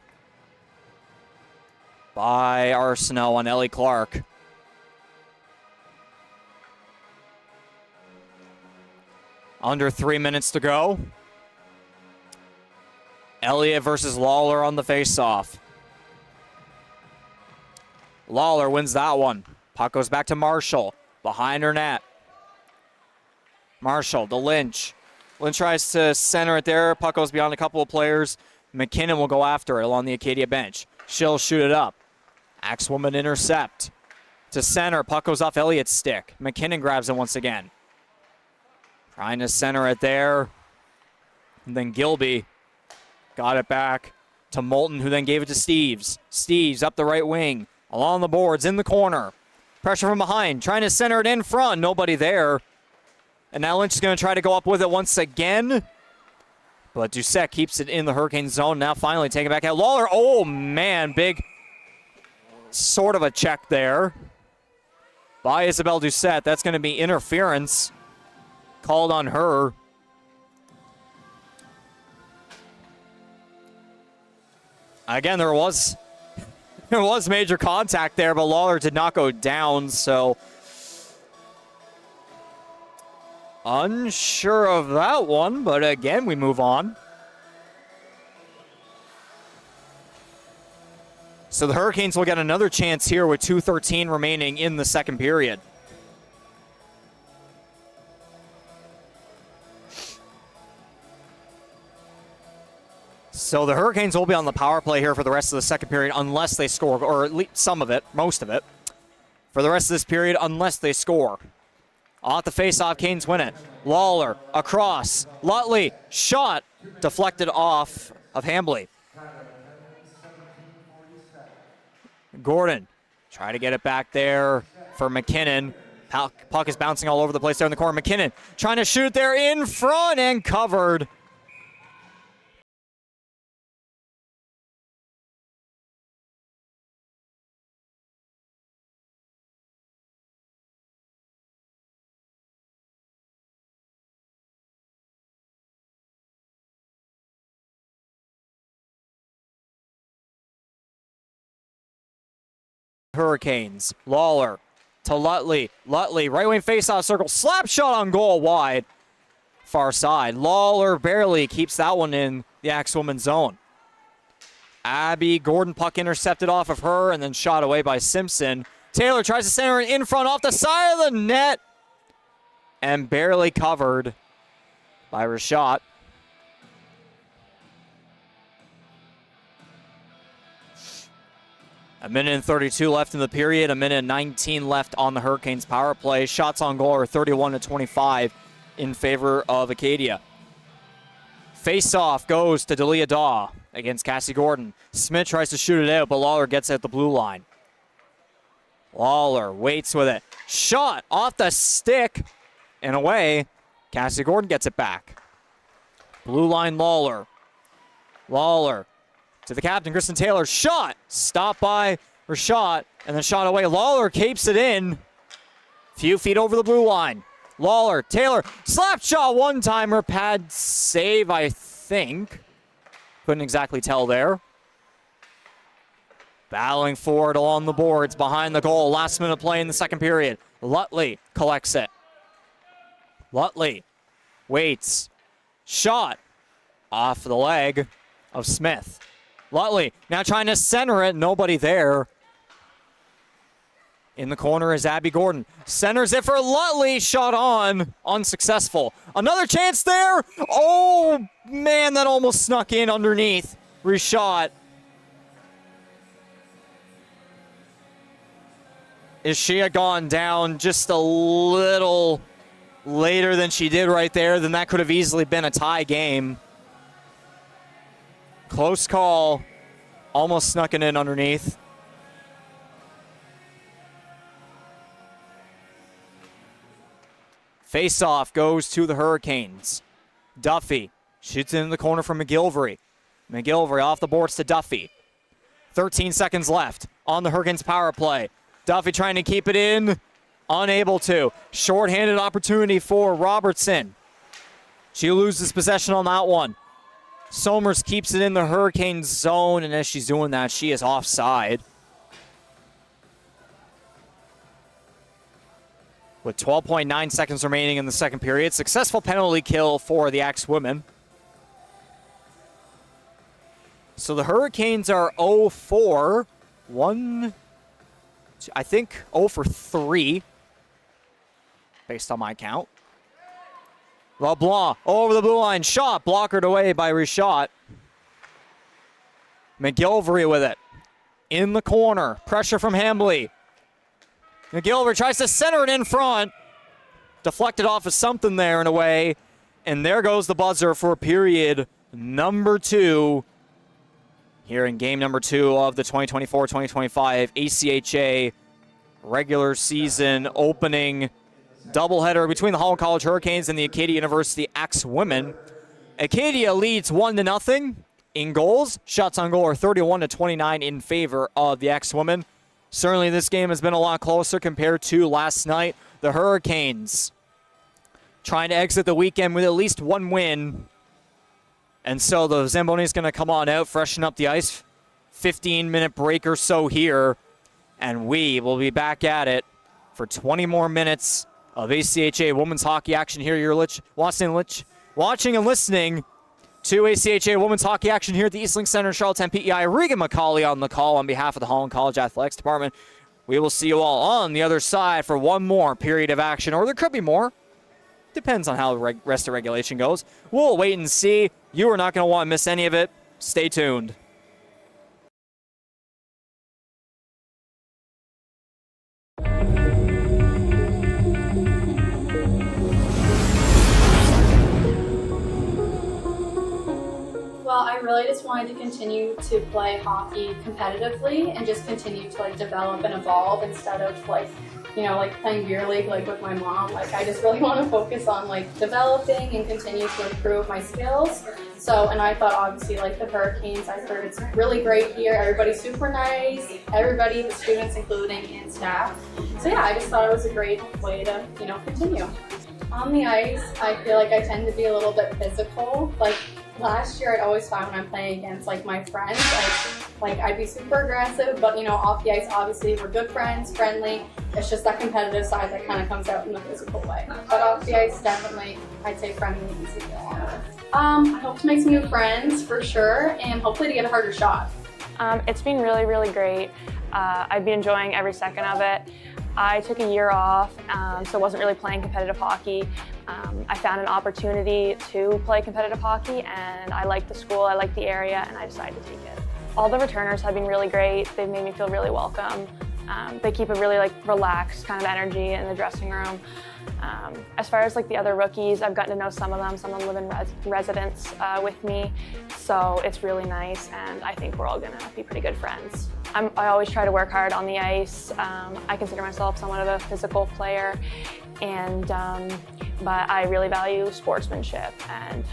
by Arsenault on Ellie Clark. Under 3 minutes to go. Elliott versus Lawler on the faceoff. Lawler wins that one. Puck goes back to Marshall. Behind her net. Marshall to Lynch. Lynch tries to center it there. Puck goes beyond a couple of players. McKinnon will go after it along the Acadia bench. She'll shoot it up. Axewoman intercept. To center. Puck goes off Elliott's stick. McKinnon grabs it once again. Trying to center it there. And then Gilby got it back to Moulton, who then gave it to Steves. Steves up the right wing. Along the boards, in the corner. Pressure from behind. Trying to center it in front. Nobody there. And now Lynch is going to try to go up with it once again. But Doucette keeps it in the Hurricane zone. Now finally taking it back out. Lawler, oh man, big sort of a check there by Isabel Doucette. That's going to be interference called on her. Again, there was major contact there, but Lawler did not go down, so unsure of that one, but again, we move on. So the Hurricanes will get another chance here with 2:13 remaining in the second period. So the Hurricanes will be on the power play here for the rest of the second period unless they score, or at least some of it, most of it, for the rest of this period unless they score. Off the faceoff, Canes win it. Lawler across. Lutley, shot, deflected off of Hambley. Gordon, try to get it back there for McKinnon. Puck is bouncing all over the place there in the corner. McKinnon trying to shoot there in front and covered. Hurricanes. Lawler to Lutley. Lutley, right wing faceoff circle. Slap shot on goal wide. Far side. Lawler barely keeps that one in the Axewoman zone. Abby Gordon, puck intercepted off of her and then shot away by Simpson. Taylor tries to center it in front off the side of the net and barely covered by Rashad. A minute and 32 left in the period. A minute and 19 left on the Hurricanes power play. Shots on goal are 31-25 in favor of Acadia. Face-off goes to Delia Daw against Cassie Gordon. Smith tries to shoot it out, but Lawler gets it at the blue line. Lawler waits with it. Shot off the stick and away. Cassie Gordon gets it back. Blue line Lawler. Lawler to the captain, Kristen Taylor. Shot! Stopped by Rashad, and then shot away. Lawler keeps it in. Few feet over the blue line. Lawler, Taylor, slap shot one-timer. Pad save, I think. Couldn't exactly tell there. Battling forward along the boards, behind the goal. Last minute play in the second period. Lutley collects it. Lutley waits. Shot off the leg of Smith. Lutley now trying to center it. Nobody there. In the corner is Abby Gordon. Centers it for Lutley. Shot on. Unsuccessful. Another chance there. Oh, man, that almost snuck in underneath. Reshot. Is she had gone down just a little later than she did right there, then that could have easily been a tie game. Close call. Almost snuck it in underneath. Face-off goes to the Hurricanes. Duffy shoots it in the corner from McGilvery. McGilvery off the boards to Duffy. 13 seconds left on the Hurricanes power play. Duffy trying to keep it in. Unable to. Short-handed opportunity for Robertson. She loses possession on that one. Somers keeps it in the Hurricanes zone, and as she's doing that, she is offside. With 12.9 seconds remaining in the second period, successful penalty kill for the Axe women. So the Hurricanes are 0 for 1, I think 0 for 3, based on my count. LeBlanc over the blue line, shot blockered away by Richot. McGilvery with it. In the corner, pressure from Hambly. McGilvery tries to center it in front. Deflected off of something there in a way. And there goes the buzzer for period number 2. Here in game number 2 of the 2024-2025 ACHA regular season opening doubleheader between the Holland College Hurricanes and the Acadia University Axe women. Acadia leads 1-0 in goals. Shots on goal are 31-29 in favor of the Axe women. Certainly this game has been a lot closer compared to last night. The Hurricanes trying to exit the weekend with at least 1 win. And so the Zamboni is going to come on out, freshen up the ice. 15-minute break or so here. And we will be back at it for 20 more minutes of ACHA women's hockey action here. You're watching and listening to ACHA women's hockey action here at the Eastlink Center in Charlottetown, PEI. Regan McCauley on the call on behalf of the Holland College Athletics Department. We will see you all on the other side for one more period of action, or there could be more. Depends on how the rest of regulation goes. We'll wait and see. You are not going to want to miss any of it. Stay tuned. Well, I really just wanted to continue to play hockey competitively and just continue to like develop and evolve instead of like, you know, like playing beer league like with my mom. Like I just really want to focus on like developing and continue to improve my skills. So, and I thought obviously like the Hurricanes, I heard it's really great here. Everybody's super nice. Everybody, the students including and staff. So yeah, I just thought it was a great way to, you know, continue. On the ice, I feel like I tend to be a little bit physical. Like last year, I'd always find when I'm playing against like my friends, like I'd be super aggressive, but you know, off the ice, obviously we're good friends, friendly. It's just that competitive side that kind of comes out in the physical way. But off the ice, definitely, I'd say friendly and easy to get along with. I hope to make some new friends for sure, and hopefully to get a harder shot. It's been really, really great. I've been enjoying every second of it. I took a year off, so wasn't really playing competitive hockey. I found an opportunity to play competitive hockey, and I liked the school, I liked the area, and I decided to take it. All the returners have been really great. They've made me feel really welcome. They keep a really like relaxed kind of energy in the dressing room. As far as like the other rookies, I've gotten to know some of them. Some of them live in residence with me, so it's really nice, and I think we're all gonna be pretty good friends. I always try to work hard on the ice. I consider myself somewhat of a physical player, and but I really value sportsmanship and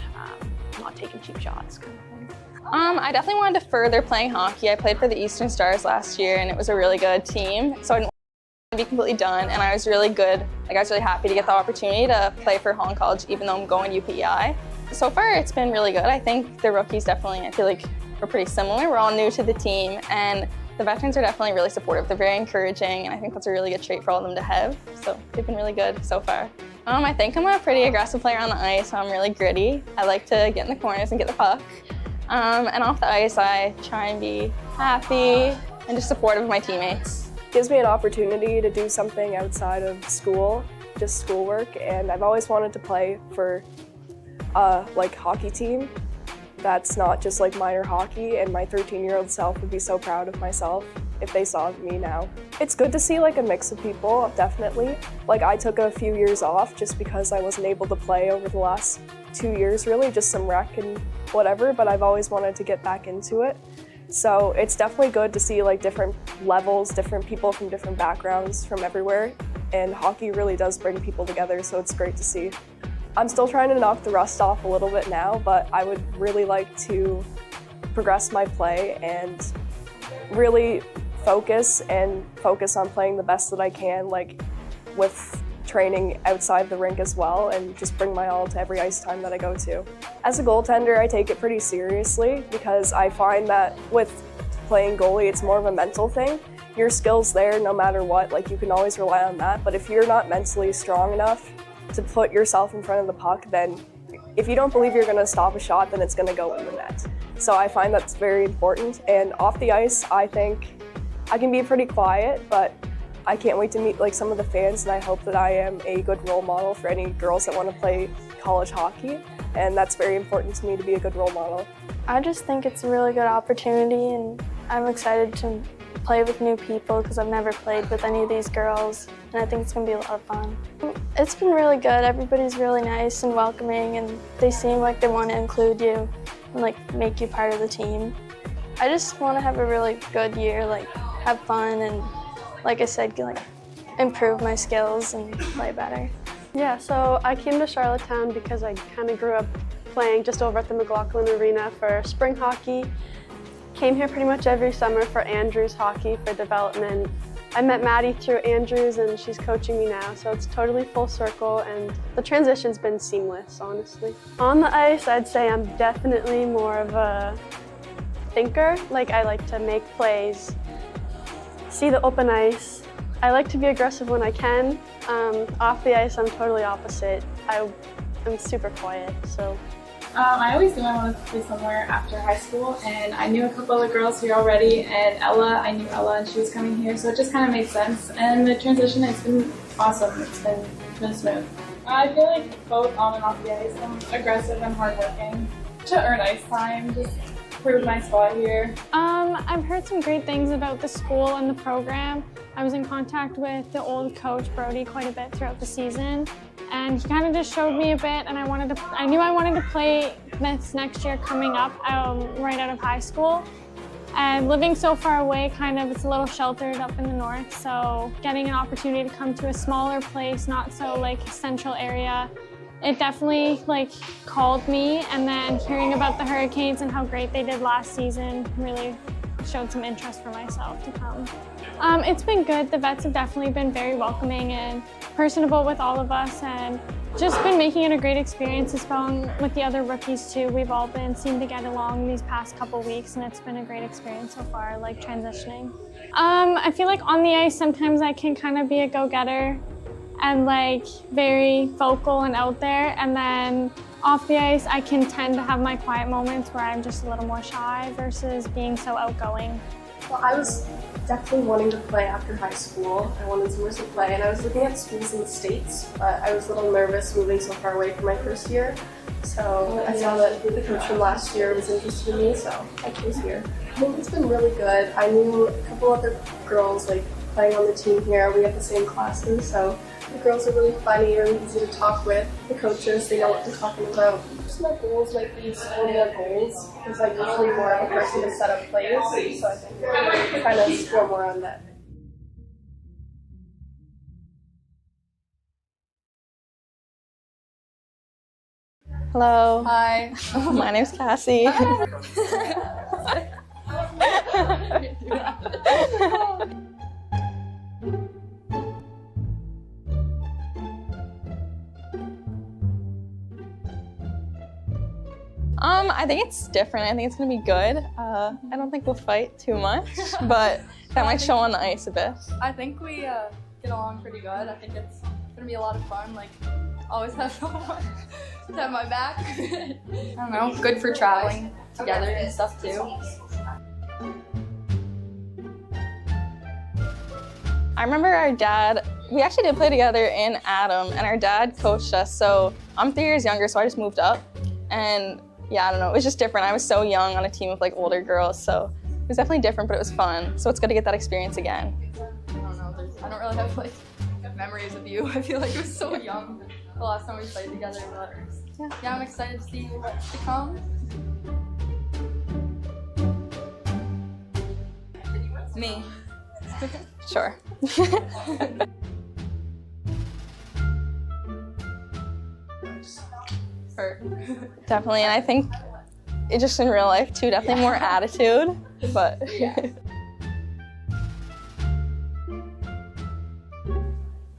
not taking cheap shots kind of thing. I definitely wanted to further playing hockey. I played for the Eastern Stars last year, and it was a really good team, so I didn't want to be completely done, and I was really good. Like, I was really happy to get the opportunity to play for Holland College, even though I'm going UPEI. So far, it's been really good. I think the rookies definitely, I feel like we're pretty similar. We're all new to the team, and the veterans are definitely really supportive. They're very encouraging, and I think that's a really good trait for all of them to have. So they've been really good so far. I think I'm a pretty aggressive player on the ice, so I'm really gritty. I like to get in the corners and get the puck. And off the ice, I try and be happy and just supportive of my teammates. It gives me an opportunity to do something outside of school, just schoolwork, and I've always wanted to play for a hockey team that's not just like minor hockey, and my 13-year-old self would be so proud of myself if they saw me now. It's good to see like a mix of people, definitely. Like I took a few years off just because I wasn't able to play over the last 2 years really, just some rec and whatever, but I've always wanted to get back into it. So it's definitely good to see like different levels, different people from different backgrounds from everywhere, and hockey really does bring people together, so it's great to see. I'm still trying to knock the rust off a little bit now, but I would really like to progress my play and really focus on playing the best that I can, like with training outside the rink as well and just bring my all to every ice time that I go to. As a goaltender, I take it pretty seriously because I find that with playing goalie, it's more of a mental thing. Your skill's there no matter what, like you can always rely on that, but if you're not mentally strong enough to put yourself in front of the puck, then if you don't believe you're going to stop a shot, then it's going to go in the net. So I find that's very important, and off the ice, I think I can be pretty quiet, but I can't wait to meet like some of the fans, and I hope that I am a good role model for any girls that want to play college hockey, and that's very important to me to be a good role model. I just think it's a really good opportunity, and I'm excited to play with new people because I've never played with any of these girls, and I think it's going to be a lot of fun. It's been really good. Everybody's really nice and welcoming, and they seem like they want to include you and like make you part of the team. I just want to have a really good year, like have fun, and like I said, like improve my skills and play better. Yeah, so I came to Charlottetown because I kind of grew up playing just over at the McLaughlin Arena for spring hockey. Came here pretty much every summer for Andrews hockey for development. I met Maddie through Andrews and she's coaching me now, so it's totally full circle and the transition's been seamless, honestly. On the ice, I'd say I'm definitely more of a thinker. Like I like to make plays, see the open ice. I like to be aggressive when I can. Off the ice, I'm totally opposite. I'm super quiet, so. I always knew I wanted to play somewhere after high school, and I knew a couple of girls here already, and I knew Ella and she was coming here, so it just kind of made sense. And the transition, it's been awesome. It's been really smooth. I feel like both on and off the ice, I'm aggressive and hardworking to earn ice time, just prove my spot here. I've heard some great things about the school and the program. I was in contact with the old coach, Brody, quite a bit throughout the season. And he kind of just showed me a bit, and I knew I wanted to play this next year coming up right out of high school. And living so far away, it's a little sheltered up in the north, so getting an opportunity to come to a smaller place, not so central area, it definitely called me. And then hearing about the Hurricanes and how great they did last season really showed some interest for myself to come. It's been good. The vets have definitely been very welcoming and personable with all of us, and just been making it a great experience as well with the other rookies too. We've all seemed to get along these past couple weeks, and it's been a great experience so far, transitioning. I feel like on the ice sometimes I can kind of be a go-getter and very vocal and out there, and then off the ice I can tend to have my quiet moments where I'm just a little more shy versus being so outgoing. Well, I was definitely wanting to play after high school. I wanted somewhere to play, and I was looking at schools in the States, but I was a little nervous moving so far away from my first year. So I saw that the coach from last year was interested in me, so I chose here. I think it's been really good. I knew a couple other girls playing on the team here. We have the same classes, so the girls are really funny and easy to talk with. The coaches, they know what they're talking about. Just my goals might be scoring more goals, because I'm usually more of a person to set up plays, so I think I kind of score more on that. Hello. Hi. My name's Cassie. I think it's different. I think it's gonna be good. I don't think we'll fight too much, but that might show on the ice a bit. I think we get along pretty good. I think it's gonna be a lot of fun. Always have someone to have my back. I don't know, good for traveling together and stuff too. I remember our dad, we actually did play together in Adam, and our dad coached us. So I'm 3 years younger, so I just moved up. And yeah, I don't know, it was just different. I was so young on a team of older girls, so it was definitely different, but it was fun. So it's good to get that experience again. I don't know, I don't really have memories of you. I feel like it was so young the last time we played together, but yeah, I'm excited to see what's to come. Me. Sure. Her. Definitely, and I think it just in real life too, definitely more attitude, but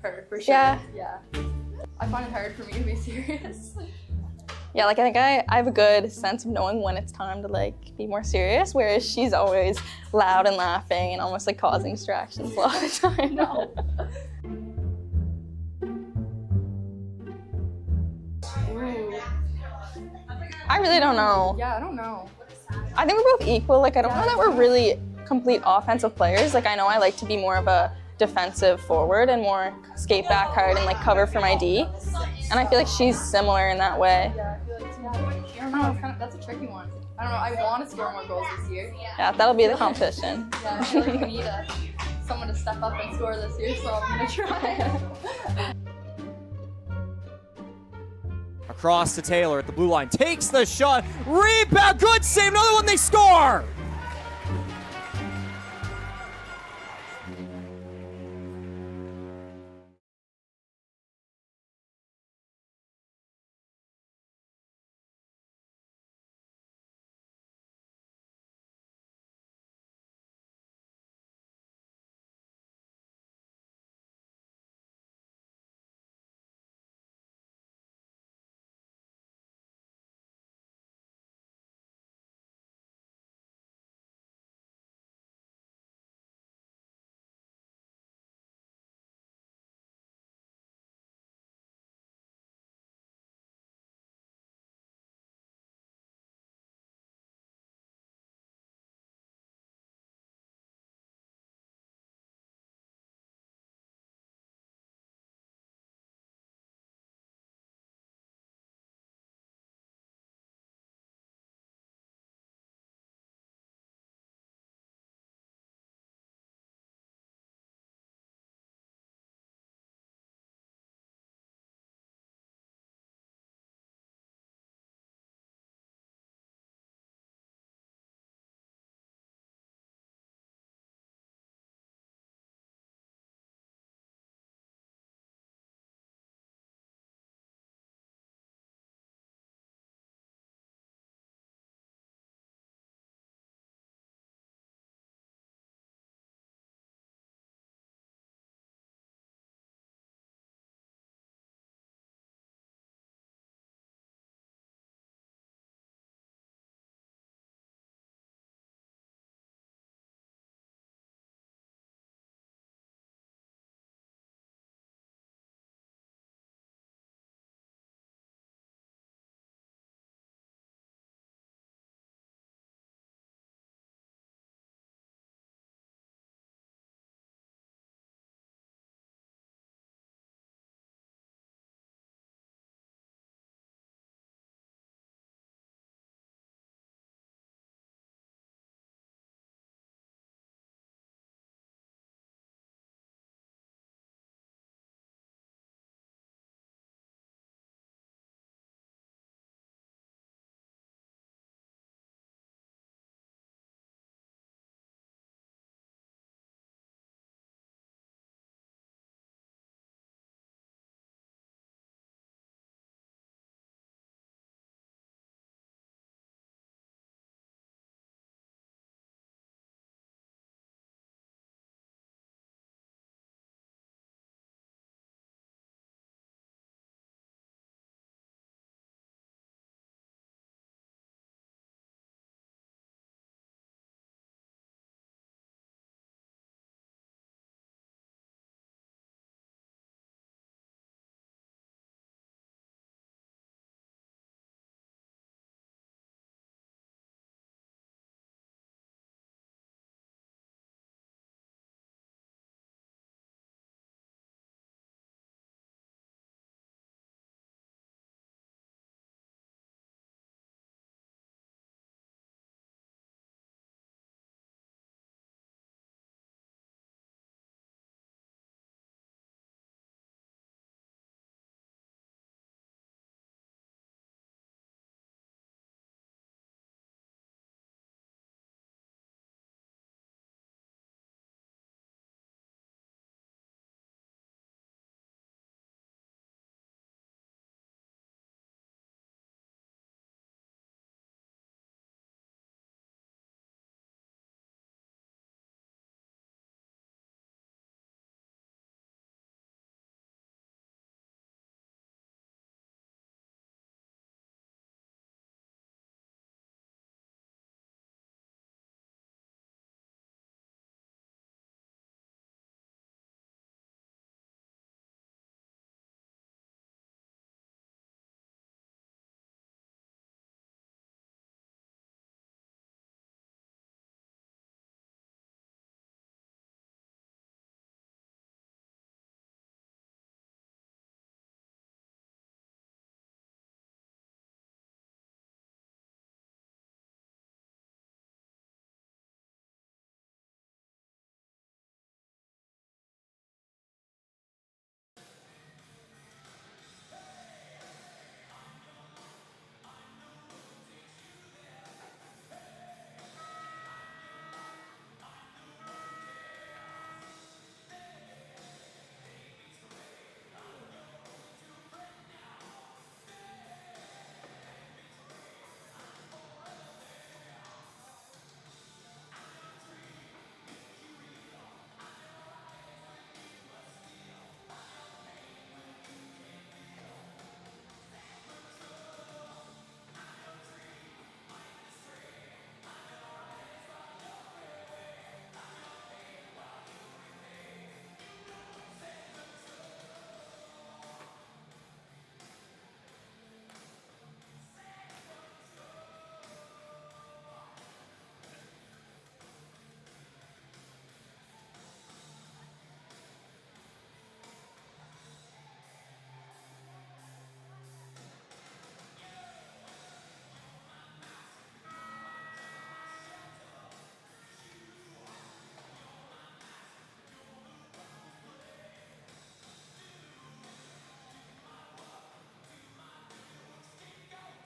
her for sure. Yeah. I find it hard for me to be serious. Yeah, like I think I have a good sense of knowing when it's time to like be more serious, whereas she's always loud and laughing and almost like causing distractions a lot of the time. I really don't know. Yeah, I don't know. I think we're both equal. Like I don't know that we're really complete offensive players. Like I know I like to be more of a defensive forward and more skate back hard and like cover for my D. And I feel like she's similar in that way. Yeah, I feel like too. I don't know, that's a tricky one. I don't know, I want to score more goals this year. Yeah, that'll be the competition. Yeah, I feel like we need someone to step up and score this year, so I'm gonna try. Across to Taylor at the blue line, takes the shot, rebound, good save, another one, they score!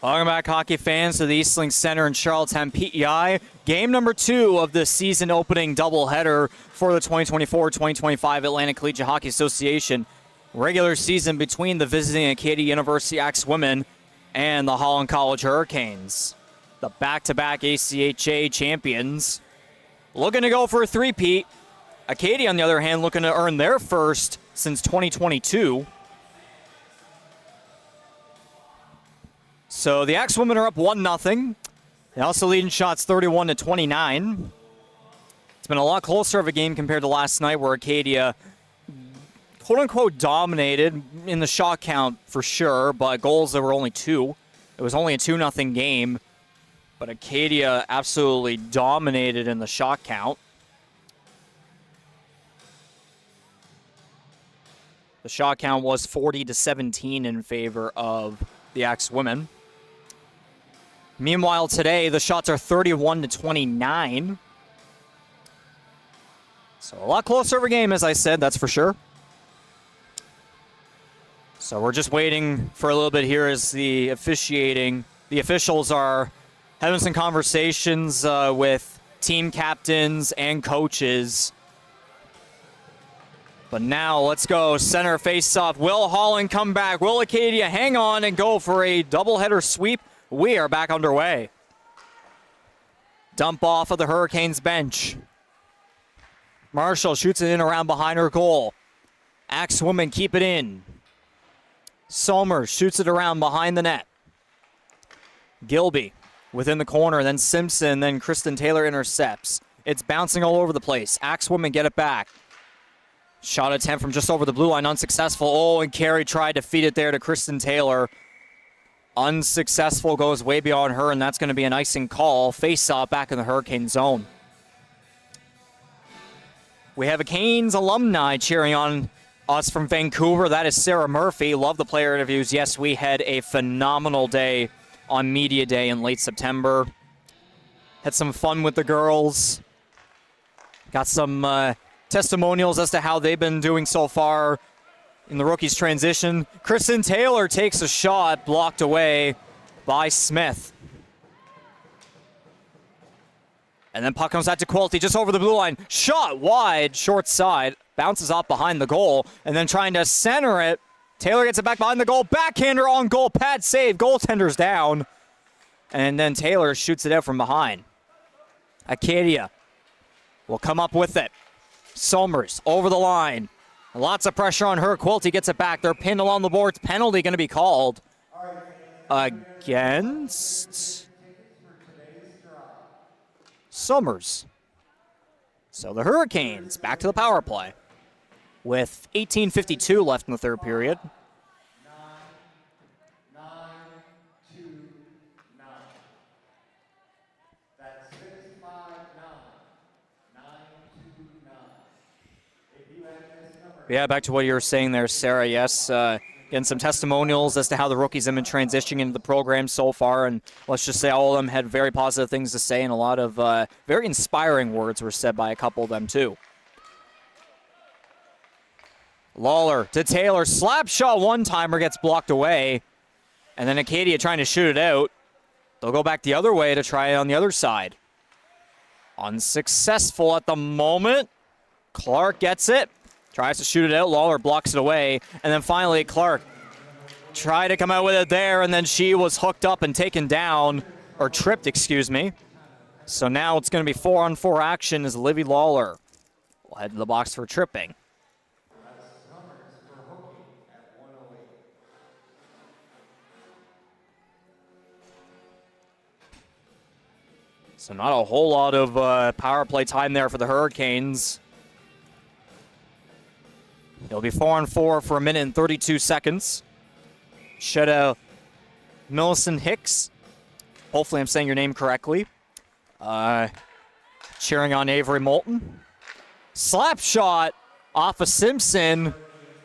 Welcome back, hockey fans, to the Eastlink Center in Charlottetown, PEI. Game number 2 of the season opening doubleheader for the 2024-2025 Atlantic Collegiate Hockey Association regular season between the visiting Acadia University Axe women and the Holland College Hurricanes. The back-to-back ACHA champions looking to go for a three-peat. Acadia, on the other hand, looking to earn their first since 2022. So the Axe women are up 1-0. They also lead in shots 31-29. It's been a lot closer of a game compared to last night, where Acadia, quote-unquote, dominated in the shot count for sure, but goals, there were only 2. It was only a 2-0 game, but Acadia absolutely dominated in the shot count. The shot count was 40-17 in favor of the Axe women. Meanwhile, today, the shots are 31-29. So a lot closer of a game, as I said, that's for sure. So we're just waiting for a little bit here as the officials are having some conversations with team captains and coaches. But now, let's go. Center face-off. Will Holland come back? Will Acadia hang on and go for a doubleheader sweep? We are back underway. Dump off of the Hurricanes bench. Marshall shoots it in around behind her goal. Axe women keep it in. Somers shoots it around behind the net. Gilby within the corner, then Simpson, then Kristen Taylor intercepts. It's bouncing all over the place. Axe women get it back. Shot attempt from just over the blue line, unsuccessful. Oh, and Carey tried to feed it there to Kristen Taylor. Unsuccessful, goes way beyond her, and that's going to be an icing call. Face-off back in the Hurricane zone. We have a Canes alumni cheering on us from Vancouver. That is Sarah Murphy. Love the player interviews. Yes, we had a phenomenal day on Media Day in late September. Had some fun with the girls. Got some testimonials as to how they've been doing so far in the rookies transition. Kristen Taylor takes a shot, blocked away by Smith. And then puck comes out to Quilty just over the blue line. Shot wide, short side, bounces off behind the goal, and then trying to center it. Taylor gets it back behind the goal. Backhander on goal, pad save, goaltender's down. And then Taylor shoots it out from behind. Acadia will come up with it. Somers over the line. Lots of pressure on her. Quilty gets it back. They're pinned along the boards. Penalty going to be called against Somers. So the Hurricanes back to the power play with 18:52 left in the third period. Yeah, back to what you were saying there, Sarah. Yes, getting some testimonials as to how the rookies have been transitioning into the program so far, and let's just say all of them had very positive things to say, and a lot of very inspiring words were said by a couple of them, too. Lawler to Taylor. Slap shot one-timer gets blocked away, and then Acadia trying to shoot it out. They'll go back the other way to try it on the other side. Unsuccessful at the moment. Clark gets it. Tries to shoot it out. Lawler blocks it away. And then finally, Clark tried to come out with it there, and then she was hooked up and taken down, or tripped, excuse me. So now it's going to be 4-on-4 action as Livy Lawler will head to the box for tripping. So not a whole lot of power play time there for the Hurricanes. It'll be 4-on-4 for 1 minute and 32 seconds. Sheda Millicent Hicks. Hopefully I'm saying your name correctly. Cheering on Avery Moulton. Slap shot off of Simpson,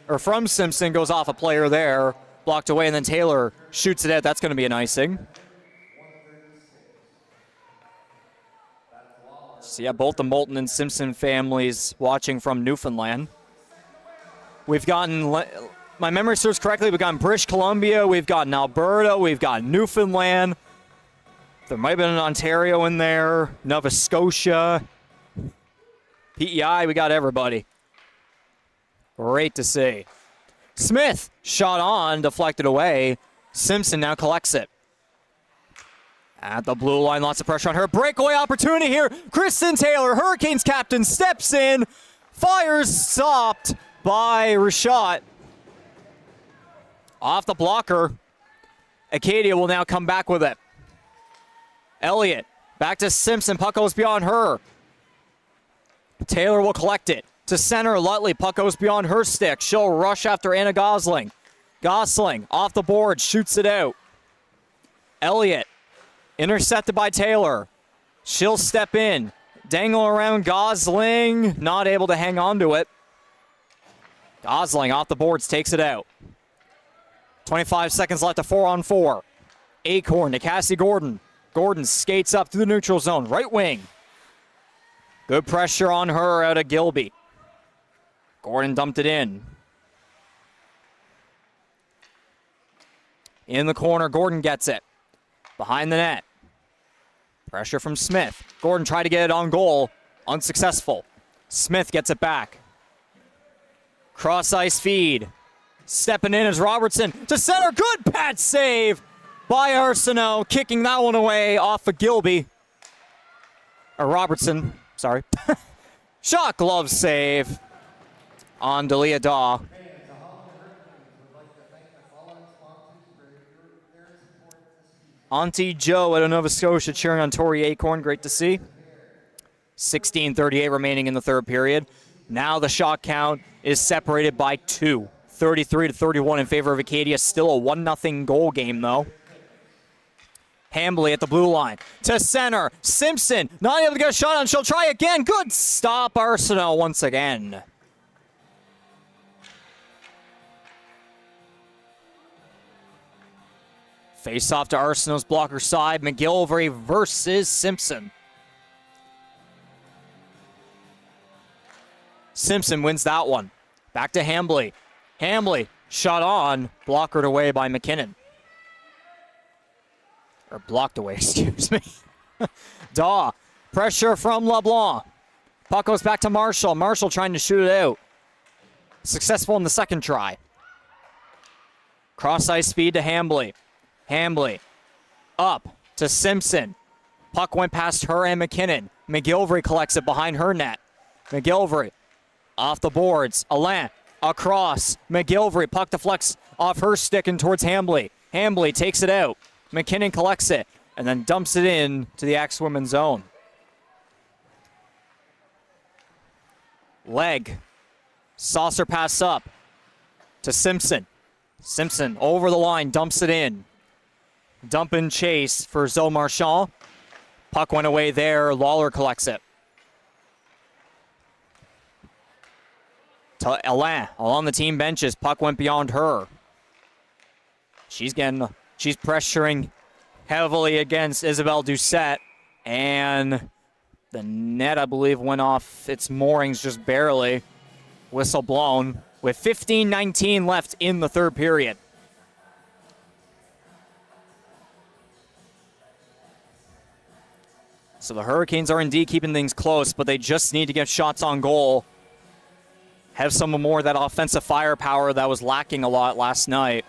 or from Simpson, goes off a player there. Blocked away, and then Taylor shoots it out. That's going to be an icing. So yeah, both the Moulton and Simpson families watching from Newfoundland. We've gotten my memory serves correctly, we've got British Columbia, we've got Alberta, we've got Newfoundland. There might have been an Ontario in there, Nova Scotia, PEI, we got everybody. Great to see. Smith, shot on, deflected away. Simpson now collects it. At the blue line, lots of pressure on her. Breakaway opportunity here. Kristen Taylor, Hurricanes captain, steps in. Fires stopped by Rashad. Off the blocker. Acadia will now come back with it. Elliott, back to Simpson. Puck goes beyond her. Taylor will collect it. To center, Lutley. Puck goes beyond her stick. She'll rush after Anna Gosling. Gosling, off the board, shoots it out. Elliott, intercepted by Taylor. She'll step in. Dangle around Gosling. Not able to hang on to it. Gosling off the boards, takes it out. 25 seconds left to 4-on-4. Acorn to Cassie Gordon. Gordon skates up through the neutral zone. Right wing. Good pressure on her out of Gilby. Gordon dumped it in. In the corner, Gordon gets it. Behind the net. Pressure from Smith. Gordon tried to get it on goal. Unsuccessful. Smith gets it back. Cross ice feed. Stepping in is Robertson to center. Good pad save by Arsenault. Kicking that one away off of Gilby. Or Robertson. Sorry. Shot glove save on Delia Daw. Auntie Joe out of Nova Scotia cheering on Tori Acorn. Great to see. 16:38 remaining in the third period. Now the shot count is separated by 2. 33-31 in favor of Acadia. Still a 1-0 goal game, though. Hambly at the blue line. To center. Simpson not able to get a shot on. She'll try again. Good stop, Arsenault, once again. Face off to Arsenault's blocker side. McGillivray versus Simpson. Simpson wins that one. Back to Hambly. Hambly, shot on, blockered away by McKinnon. Or blocked away, excuse me. Daw, pressure from LeBlanc. Puck goes back to Marshall. Marshall trying to shoot it out. Successful in the second try. Cross ice speed to Hambly. Hambly, up to Simpson. Puck went past her and McKinnon. McGillivray collects it behind her net. McGillivray, off the boards. Alain, across. McGillivray, puck deflects off her stick and towards Hambly. Hambly takes it out. McKinnon collects it and then dumps it in to the Axe women's zone. Leg. Saucer pass up to Simpson. Simpson over the line, dumps it in. Dump and chase for Zoe Marchand. Puck went away there. Lawler collects it. To Alain, along the team benches. Puck went beyond her. She's pressuring heavily against Isabelle Doucette. And the net, I believe, went off its moorings just barely. Whistle blown with 15:19 left in the third period. So the Hurricanes are indeed keeping things close, but they just need to get shots on goal. Have some more of that offensive firepower that was lacking a lot last night.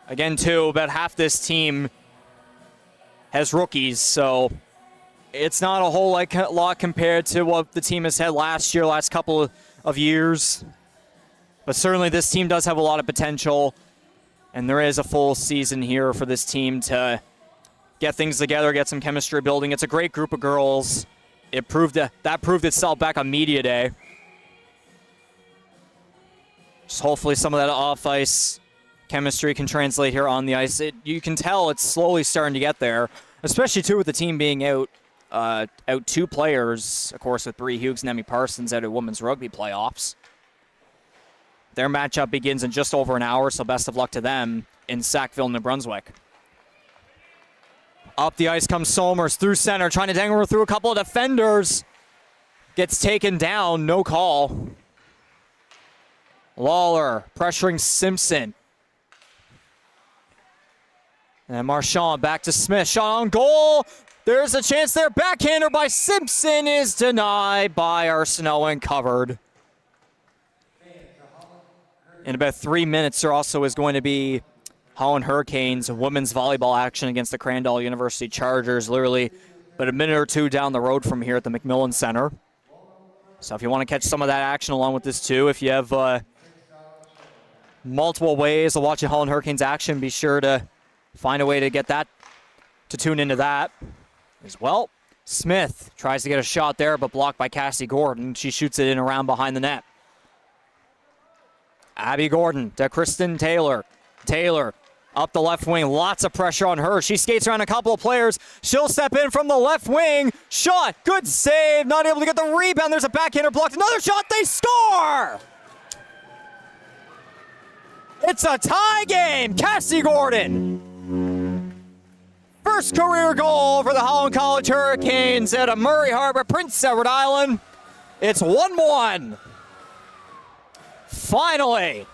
Again, too, about half this team has rookies, so it's not a whole lot compared to what the team has had last year, last couple of years. But certainly this team does have a lot of potential, and there is a full season here for this team to get things together, get some chemistry building. It's a great group of girls. That proved itself back on media day. Just hopefully some of that off-ice chemistry can translate here on the ice. You can tell it's slowly starting to get there, especially too with the team being out 2 players, of course, with Bree Hughes and Emmy Parsons out of women's rugby playoffs. Their matchup begins in just over an hour, so best of luck to them in Sackville, New Brunswick. Up the ice comes Somers through center, trying to dangle her through a couple of defenders. Gets taken down, no call. Lawler pressuring Simpson. And Marchand back to Smith. Shot on goal. There's a chance there. Backhander by Simpson is denied by Arsenault and covered. In about 3 minutes, there also is going to be Holland Hurricanes women's volleyball action against the Crandall University Chargers, literally but a minute or two down the road from here at the McMillan Center. So if you want to catch some of that action along with this too, if you have multiple ways of watching Holland Hurricanes action, be sure to find a way to get that, to tune into that as well. Smith tries to get a shot there, but blocked by Cassie Gordon. She shoots it in around behind the net. Abby Gordon to Kristen Taylor. Taylor up the left wing. Lots of pressure on her. She skates around a couple of players. She'll step in from the left wing. Shot. Good save. Not able to get the rebound. There's a backhander blocked. Another shot. They score! It's a tie game. Cassie Gordon. First career goal for the Holland College Hurricanes out of Murray Harbor, Prince Edward Island. It's 1-1. Finally.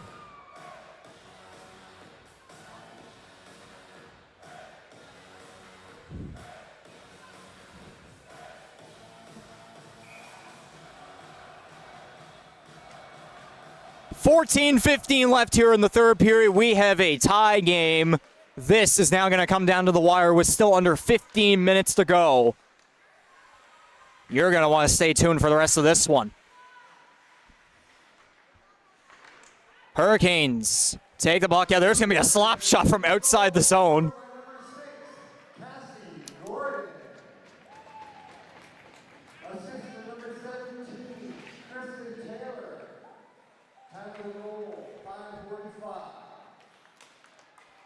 $14:15 left here in the third period. We have a tie game. This is now going to come down to the wire with still under 15 minutes to go. You're going to want to stay tuned for the rest of this one. Hurricanes take the puck. Yeah, there's going to be a slap shot from outside the zone.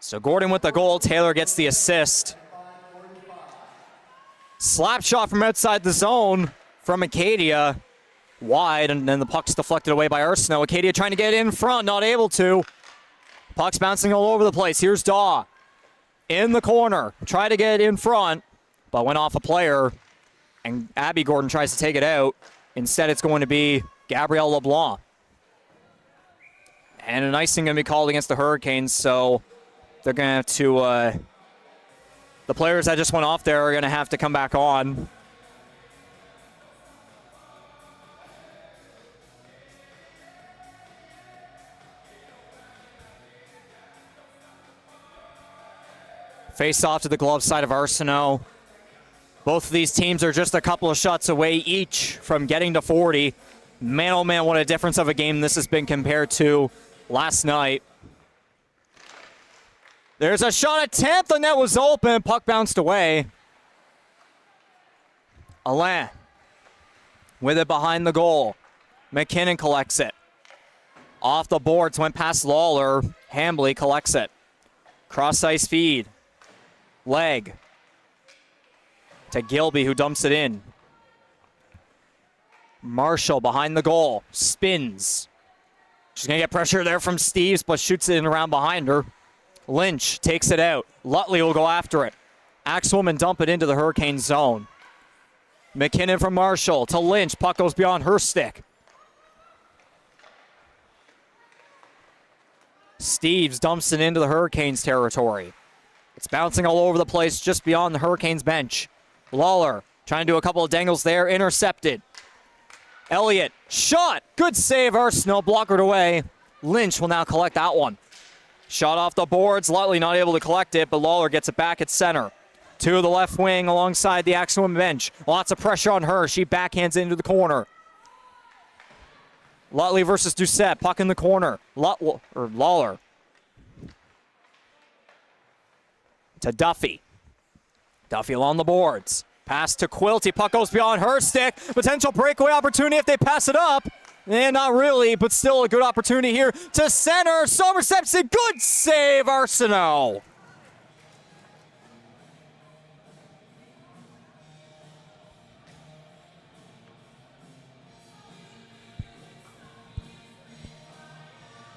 So Gordon with the goal, Taylor gets the assist. Slap shot from outside the zone from Acadia. Wide, and then the puck's deflected away by Arsenault. Acadia trying to get in front, not able to. Puck's bouncing all over the place. Here's Daw in the corner. Try to get in front, but went off a player, and Abby Gordon tries to take it out. Instead, it's going to be Gabrielle LeBlanc. And an icing going to be called against the Hurricanes, so they're going to have to, the players that just went off there are going to have to come back on. Face off to the glove side of Arsenault. Both of these teams are just a couple of shots away each from getting to 40. Man, oh man, what a difference of a game this has been compared to last night. There's a shot attempt. The net was open. Puck bounced away. Alain with it behind the goal. McKinnon collects it. Off the boards, went past Lawler. Hambley collects it. Cross-ice feed. Leg. To Gilby, who dumps it in. Marshall behind the goal. Spins. She's going to get pressure there from Steves, but shoots it in around behind her. Lynch takes it out. Lutley will go after it. Axelman dump it into the Hurricane zone. McKinnon from Marshall to Lynch. Puck goes beyond her stick. Steves dumps it into the Hurricanes territory. It's bouncing all over the place just beyond the Hurricanes bench. Lawler trying to do a couple of dangles there. Intercepted. Elliott. Shot. Good save. Arsenault blockered away. Lynch will now collect that one. Shot off the boards. Lutley not able to collect it, but Lawler gets it back at center. To the left wing alongside the Axelman bench. Lots of pressure on her. She backhands into the corner. Lutley versus Doucette. Puck in the corner. Lawler. To Duffy. Duffy along the boards. Pass to Quilty. Puck goes beyond her stick. Potential breakaway opportunity if they pass it up. And not really, but still a good opportunity here to center. Somerset's a good save, Arsenault.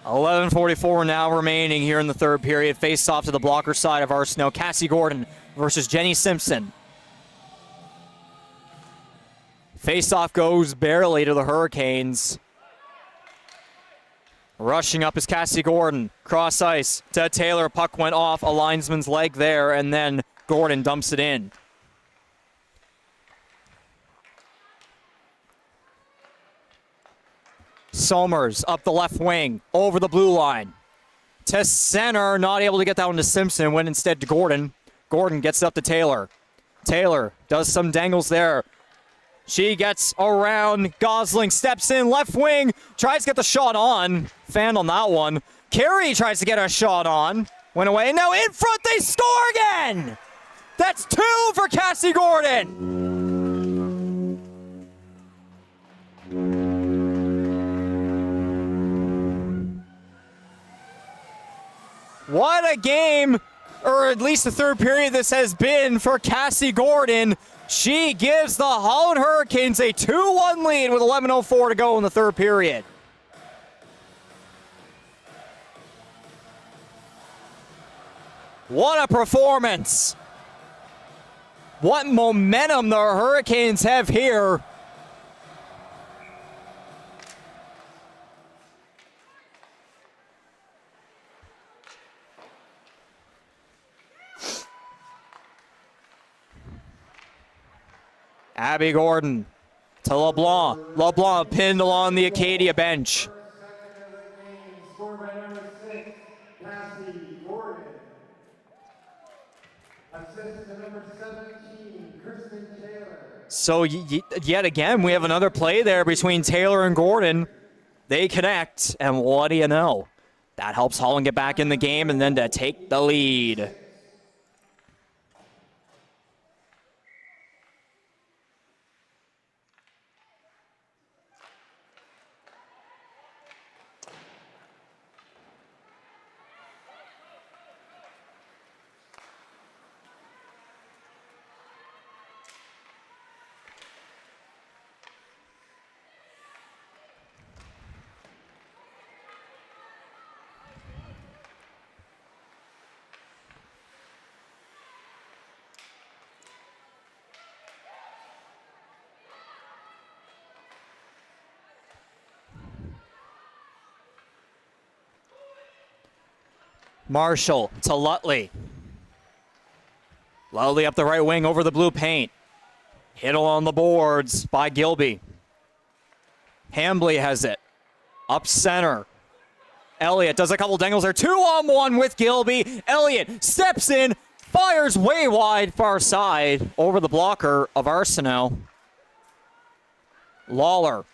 $11:44 now remaining here in the third period. Face off to the blocker side of Arsenault. Cassie Gordon versus Jenny Simpson. Face-off goes barely to the Hurricanes. Rushing up is Cassie Gordon. Cross ice to Taylor. Puck went off a linesman's leg there, and then Gordon dumps it in. Somers up the left wing, over the blue line. To center, not able to get that one to Simpson, went instead to Gordon. Gordon gets it up to Taylor. Taylor does some dangles there. She gets around. Gosling steps in, left wing, tries to get the shot on. Fan on that one. Carey tries to get a shot on. Went away. Now in front, they score again! That's 2 for Cassie Gordon! What a game, or at least the third period this has been for Cassie Gordon. She gives the Holland Hurricanes a 2-1 lead with 11:04 to go in the third period. What a performance. What momentum the Hurricanes have here. Abby Gordon to LeBlanc. LeBlanc pinned along the Acadia bench. So yet again, we have another play there between Taylor and Gordon. They connect, and what do you know? That helps Holland get back in the game and then to take the lead. Marshall to Lutley. Lutley up the right wing over the blue paint. Hit along the boards by Gilby. Hambly has it. Up center. Elliott does a couple dangles there. 2-on-1 with Gilby. Elliott steps in, fires way wide far side over the blocker of Arsenault. Lawler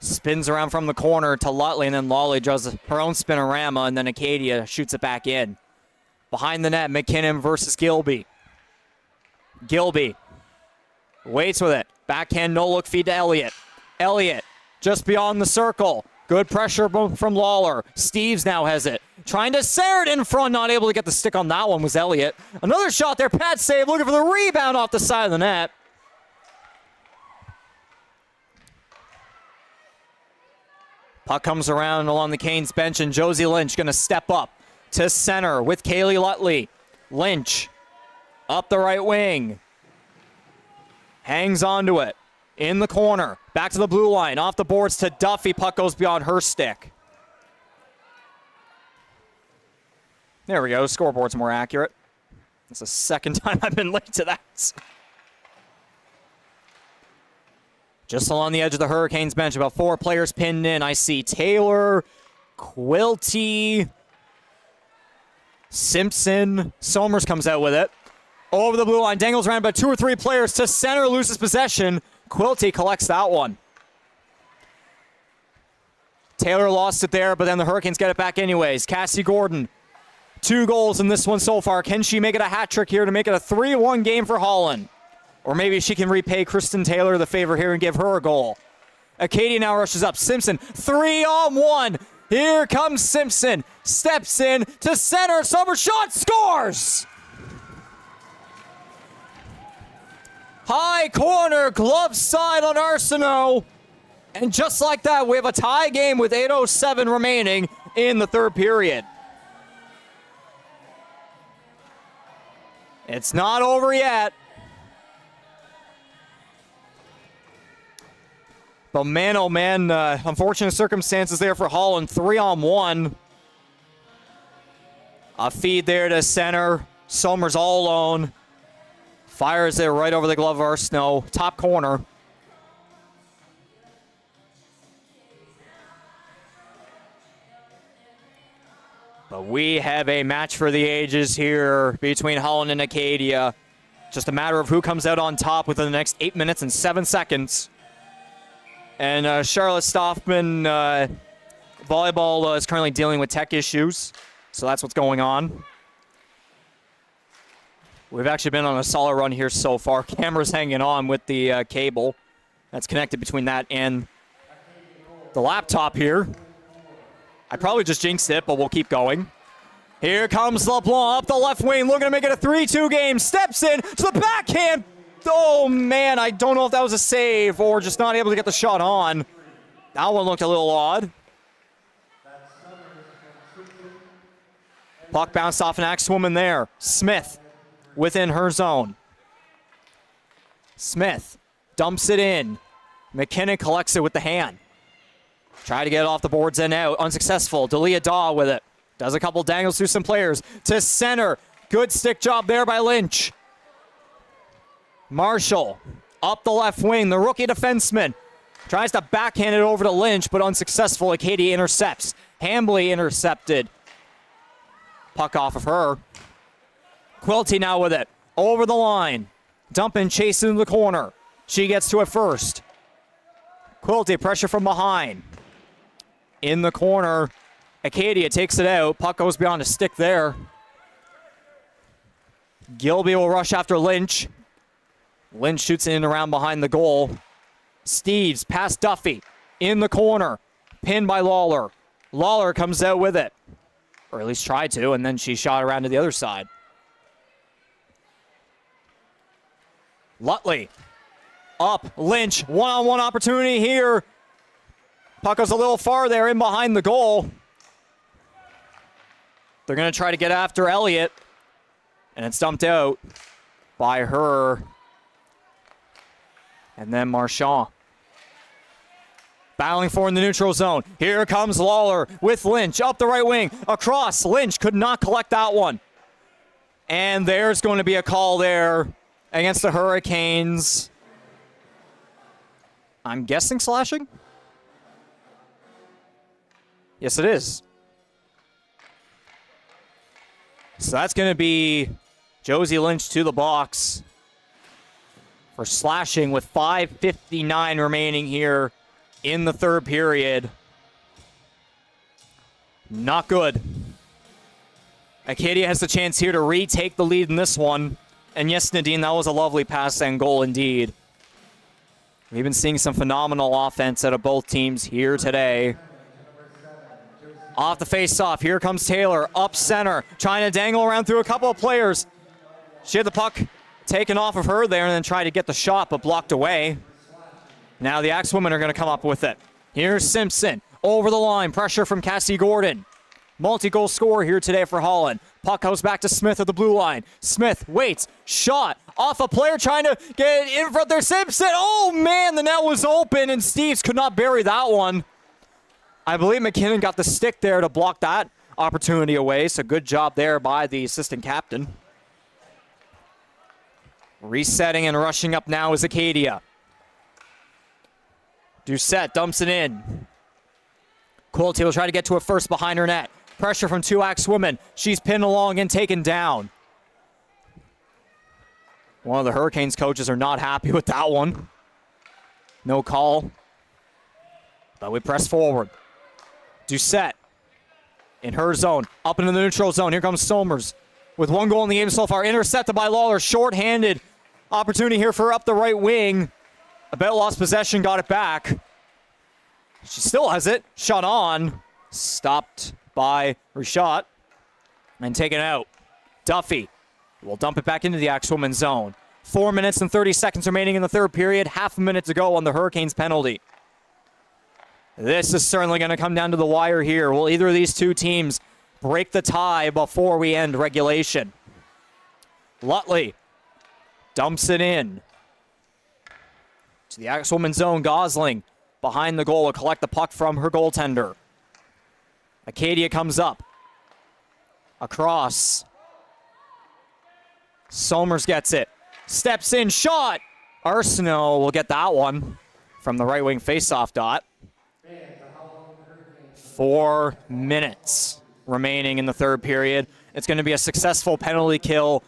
spins around from the corner to Lutley, and then Lawley does her own spinorama, and then Acadia shoots it back in. Behind the net, McKinnon versus Gilby. Gilby waits with it. Backhand no-look feed to Elliott. Elliott just beyond the circle. Good pressure from Lawler. Steves now has it. Trying to center it in front, not able to get the stick on that one was Elliott. Another shot there, pad save, looking for the rebound off the side of the net. Puck comes around along the Canes bench, and Josie Lynch going to step up to center with Kaylee Lutley. Lynch up the right wing. Hangs onto it. In the corner. Back to the blue line. Off the boards to Duffy. Puck goes beyond her stick. There we go. Scoreboard's more accurate. It's the second time I've been late to that. Just along the edge of the Hurricanes bench, about 4 players pinned in. I see Taylor, Quilty, Simpson. Somers comes out with it. Over the blue line, dangles around about 2 or 3 players to center, loses possession. Quilty collects that one. Taylor lost it there, but then the Hurricanes get it back anyways. Cassie Gordon, 2 goals in this one so far. Can she make it a hat trick here to make it a 3-1 game for Holland? Or maybe she can repay Kristen Taylor the favor here and give her a goal. Acadia now rushes up. Simpson, 3-on-1. Here comes Simpson. Steps in to center. Summer shot, scores! High corner, glove side on Arsenault. And just like that, we have a tie game with 8:07 remaining in the third period. It's not over yet. But man, oh man, unfortunate circumstances there for Holland. 3-on-1. A feed there to center. Somers all alone. Fires it right over the glove of Arsenault. Top corner. But we have a match for the ages here between Holland and Acadia. Just a matter of who comes out on top within the next 8 minutes and 7 seconds. And Charlotte Stoffman, volleyball is currently dealing with tech issues. So that's what's going on. We've actually been on a solid run here so far. Camera's hanging on with the cable that's connected between that and the laptop here. I probably just jinxed it, but we'll keep going. Here comes LeBlanc up the left wing, looking to make it a 3-2 game. Steps in to the backhand. Oh, man, I don't know if that was a save or just not able to get the shot on. That one looked a little odd. Puck bounced off an Axwoman there. Smith within her zone. Smith dumps it in. McKinnon collects it with the hand. Try to get it off the boards and out. Unsuccessful. Delia Daw with it. Does a couple dangles through some players. To center. Good stick job there by Lynch. Marshall up the left wing. The rookie defenseman tries to backhand it over to Lynch, but unsuccessful. Acadia intercepts. Hambley intercepted. Puck off of her. Quilty now with it. Over the line. Dumping, chasing into the corner. She gets to it first. Quilty, pressure from behind. In the corner. Acadia takes it out. Puck goes beyond a stick there. Gilby will rush after Lynch. Lynch shoots it in around behind the goal. Steves past Duffy. In the corner. Pinned by Lawler. Lawler comes out with it. Or at least tried to, and then she shot around to the other side. Lutley. Up. Lynch. One-on-one opportunity here. Puck goes a little far there in behind the goal. They're going to try to get after Elliott. And it's dumped out by her. And then Marchand. Battling for in the neutral zone. Here comes Lawler with Lynch up the right wing. Across. Lynch could not collect that one. And there's going to be a call there against the Hurricanes. I'm guessing slashing? Yes, it is. So that's going to be Josie Lynch to the box for slashing with 5:59 remaining here in the third period. Not good. Acadia has the chance here to retake the lead in this one. And yes, Nadine, that was a lovely pass and goal indeed. We've been seeing some phenomenal offense out of both teams here today. Off the face-off, here comes Taylor, up center, trying to dangle around through a couple of players. She had the puck taken off of her there and then tried to get the shot, but blocked away. Now the Axwomen are going to come up with it. Here's Simpson, over the line, pressure from Cassie Gordon. Multi-goal scorer here today for Holland. Puck goes back to Smith at the blue line. Smith waits, shot, off a player trying to get in front there. Simpson, oh man, the net was open and Steves could not bury that one. I believe McKinnon got the stick there to block that opportunity away, so good job there by the assistant captain. Resetting and rushing up now is Acadia. Doucette dumps it in. Quilty will try to get to it first behind her net. Pressure from two Axwomen. She's pinned along and taken down. One of the Hurricanes coaches are not happy with that one. No call. But we press forward. Doucette in her zone. Up into the neutral zone. Here comes Somers with one goal in the game so far. Intercepted by Lawler. Short-handed opportunity here for her up the right wing. About lost possession. Got it back. She still has it. Shot on. Stopped by Richot. And taken out. Duffy will dump it back into the Axwoman zone. 4 minutes and 30 seconds remaining in the third period. Half a minute to go on the Hurricanes penalty. This is certainly going to come down to the wire here. Will either of these two teams break the tie before we end regulation? Lutley dumps it in to the Axwoman zone. Gosling behind the goal will collect the puck from her goaltender. Acadia comes up. Across. Somers gets it. Steps in, shot! Arsenault will get that one from the right wing faceoff dot. 4 minutes remaining in the third period. It's going to be a successful penalty kill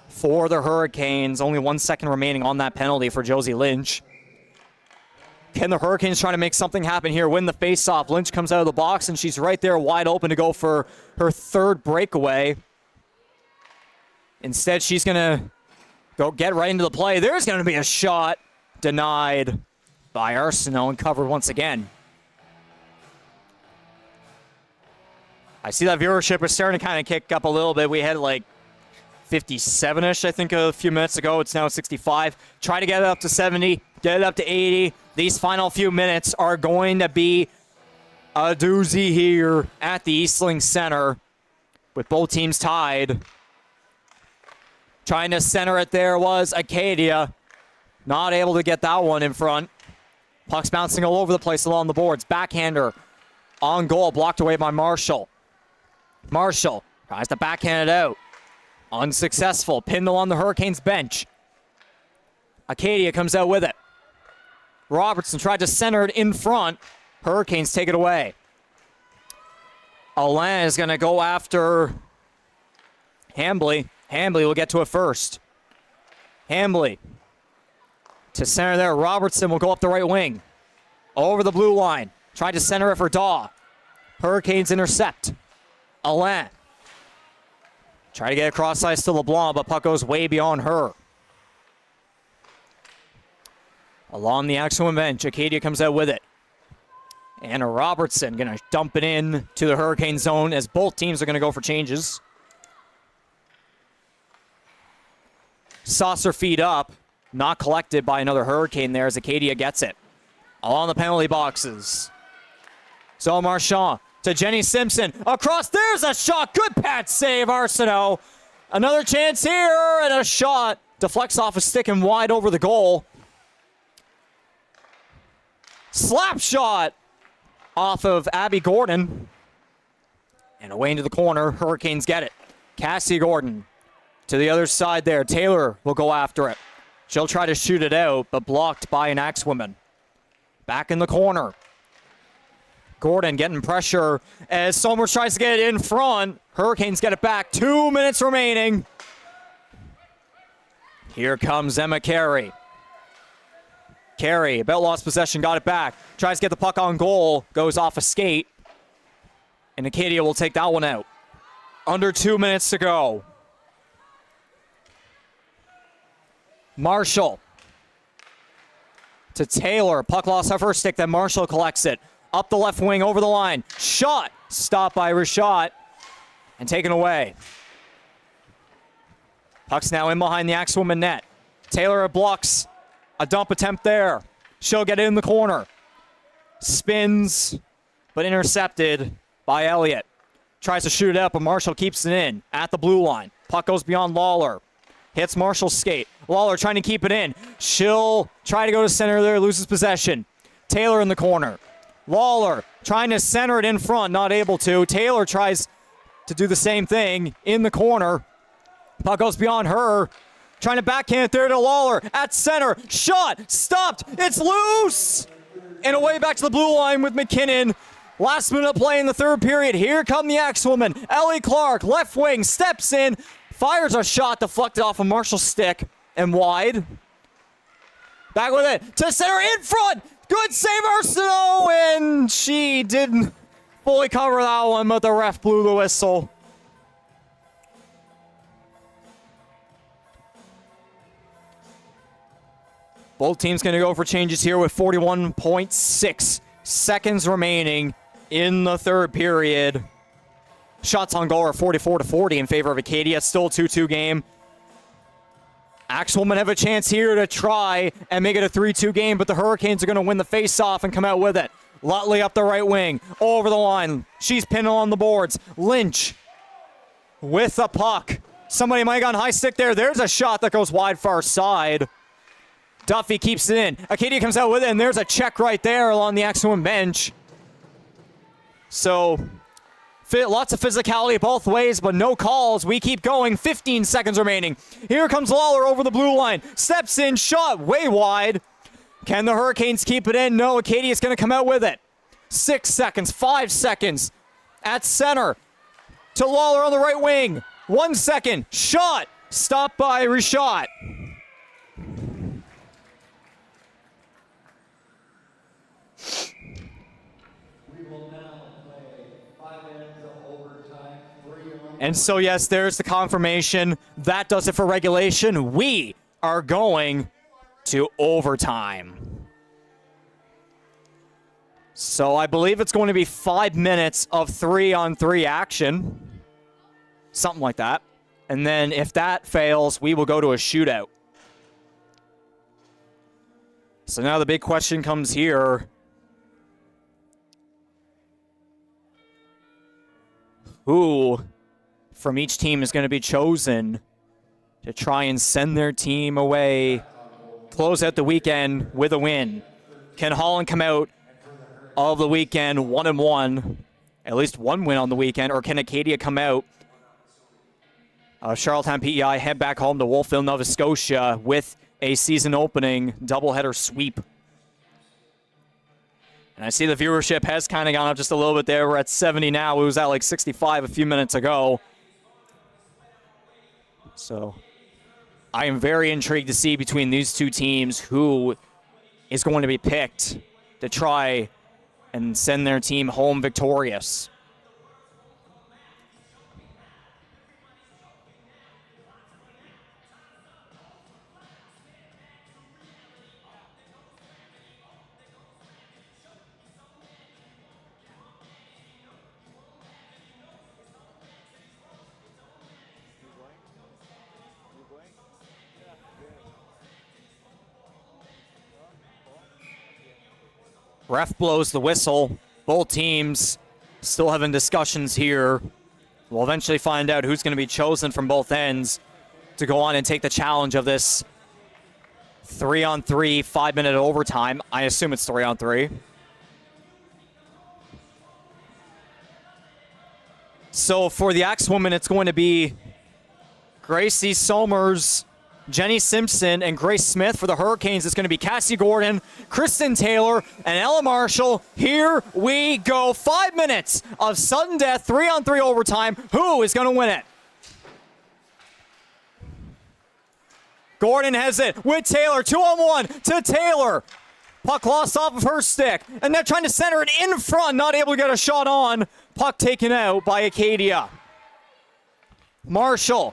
for the Hurricanes. Only 1 second remaining on that penalty for Josie Lynch. Can the Hurricanes try to make something happen here? Win the faceoff. Lynch comes out of the box, and she's right there wide open to go for her third breakaway. Instead, she's going to go get right into the play. There's going to be a shot denied by Arsenault and covered once again. I see that viewership is starting to kind of kick up a little bit. We had like 57-ish, I think, a few minutes ago. It's now 65. Try to get it up to 70, get it up to 80. These final few minutes are going to be a doozy here at the Eastling Center with both teams tied. Trying to center it there was Acadia. Not able to get that one in front. Puck's bouncing all over the place along the boards. Backhander on goal, blocked away by Marshall. Marshall tries to backhand it out. Unsuccessful. Pinned along the Hurricanes bench. Acadia comes out with it. Robertson tried to center it in front. Hurricanes take it away. Alain is going to go after Hambley. Hambley will get to it first. Hambley to center there. Robertson will go up the right wing. Over the blue line. Tried to center it for Daw. Hurricanes intercept. Alain. Try to get across ice to LeBlanc, but puck goes way beyond her. Along the Axeman bench, Acadia comes out with it. And Robertson going to dump it in to the Hurricane zone as both teams are going to go for changes. Saucer feed up. Not collected by another Hurricane there as Acadia gets it. Along the penalty boxes. So Marchand to Jenny Simpson. Across, there's a shot. Good pat save, Arsenault. Another chance here, and a shot. Deflects off a stick and wide over the goal. Slap shot off of Abby Gordon. And away into the corner. Hurricanes get it. Cassie Gordon to the other side there. Taylor will go after it. She'll try to shoot it out, but blocked by an Axewoman. Back in the corner. Gordon getting pressure as Somers tries to get it in front. Hurricanes get it back. 2 minutes remaining. Here comes Emma Carey. Carey, about lost possession, got it back. Tries to get the puck on goal. Goes off a skate. And Acadia will take that one out. Under 2 minutes to go. Marshall to Taylor. Puck lost her first stick, then Marshall collects it. Up the left wing, over the line. Shot. Stopped by Rashad. And taken away. Puck's now in behind the Axewoman net. Taylor blocks a dump attempt there. She'll get it in the corner. Spins, but intercepted by Elliott. Tries to shoot it up, but Marshall keeps it in at the blue line. Puck goes beyond Lawler. Hits Marshall's skate. Lawler trying to keep it in. She'll try to go to center there, loses possession. Taylor in the corner. Lawler trying to center it in front, not able to. Taylor tries to do the same thing in the corner. Puck goes beyond her. Trying to backhand it there to Lawler at center. Shot, stopped, it's loose! And away back to the blue line with McKinnon. Last minute play in the third period. Here come the Axewoman. Ellie Clark, left wing, steps in. Fires a shot deflected off of Marshall's stick and wide. Back with it to center in front. Good save, Arsenault, and she didn't fully cover that one, but the ref blew the whistle. Both teams going to go for changes here with 41.6 seconds remaining in the third period. Shots on goal are 44-40 in favor of Acadia. It's still a 2-2 game. Axewoman have a chance here to try and make it a 3-2 game, but the Hurricanes are going to win the face-off and come out with it. Lutley up the right wing, over the line. She's pinned on the boards. Lynch with the puck. Somebody might have gone high stick there. There's a shot that goes wide far side. Duffy keeps it in. Acadia comes out with it, and there's a check right there along the X1 bench. So, lots of physicality both ways, but no calls. We keep going. 15 seconds remaining. Here comes Lawler over the blue line. Steps in, shot way wide. Can the Hurricanes keep it in? No, Acadia's going to come out with it. 6 seconds, 5 seconds. At center. To Lawler on the right wing. 1 second. Shot. Stopped by Rashad. And so, yes, there's the confirmation. That does it for regulation. We are going to overtime. So I believe it's going to be 5 minutes of 3-on-3 action. Something like that. And then if that fails, we will go to a shootout. So now the big question comes here. Who from each team is going to be chosen to try and send their team away, close out the weekend with a win? Can Holland come out of the weekend 1-1, at least one win on the weekend, or can Acadia come out of Charlottetown PEI, head back home to Wolfville, Nova Scotia with a season-opening doubleheader sweep? And I see the viewership has kind of gone up just a little bit there. We're at 70 now. It was at like 65 a few minutes ago. So I am very intrigued to see between these two teams who is going to be picked to try and send their team home victorious. Ref blows the whistle. Both teams still having discussions here. We'll eventually find out who's going to be chosen from both ends to go on and take the challenge of this 3-on-3, 5-minute overtime. I assume it's 3-on-3. So for the Axewoman, it's going to be Gracie Somers, Jenny Simpson, and Grace Smith. For the Hurricanes, it's going to be Cassie Gordon, Kristen Taylor, and Ella Marshall. Here we go. 5 minutes of sudden death, 3-on-3 overtime. Who is going to win it? Gordon has it with Taylor. 2-on-1 to Taylor. Puck lost off of her stick. And they're trying to center it in front. Not able to get a shot on. Puck taken out by Acadia. Marshall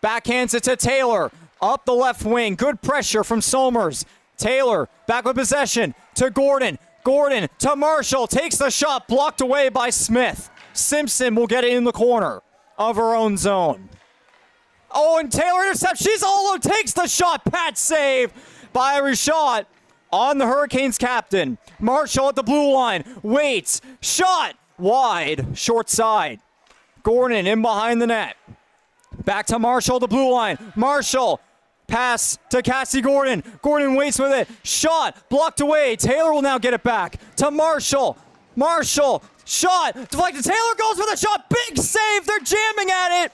backhands it to Taylor. Up the left wing. Good pressure from Somers. Taylor back with possession to Gordon. Gordon to Marshall. Takes the shot. Blocked away by Smith. Simpson will get it in the corner of her own zone. Oh, and Taylor intercepts. She's all alone. Takes the shot. Pat save by Rashad on the Hurricanes captain. Marshall at the blue line. Waits. Shot. Wide. Short side. Gordon in behind the net. Back to Marshall, the blue line. Marshall, pass to Cassie Gordon. Gordon waits with it. Shot, blocked away. Taylor will now get it back to Marshall. Marshall, shot, deflected. Taylor goes for the shot. Big save. They're jamming at it.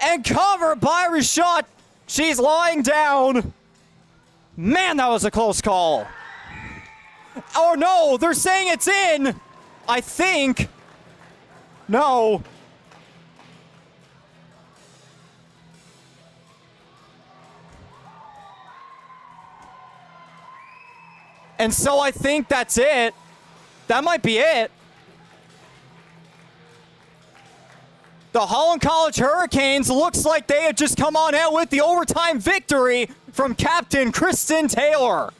And covered by Rashad. She's lying down. Man, that was a close call. Oh, no, they're saying it's in. I think. No. And so I think that's it. That might be it. The Holland College Hurricanes looks like they have just come on out with the overtime victory from Captain Kristen Taylor.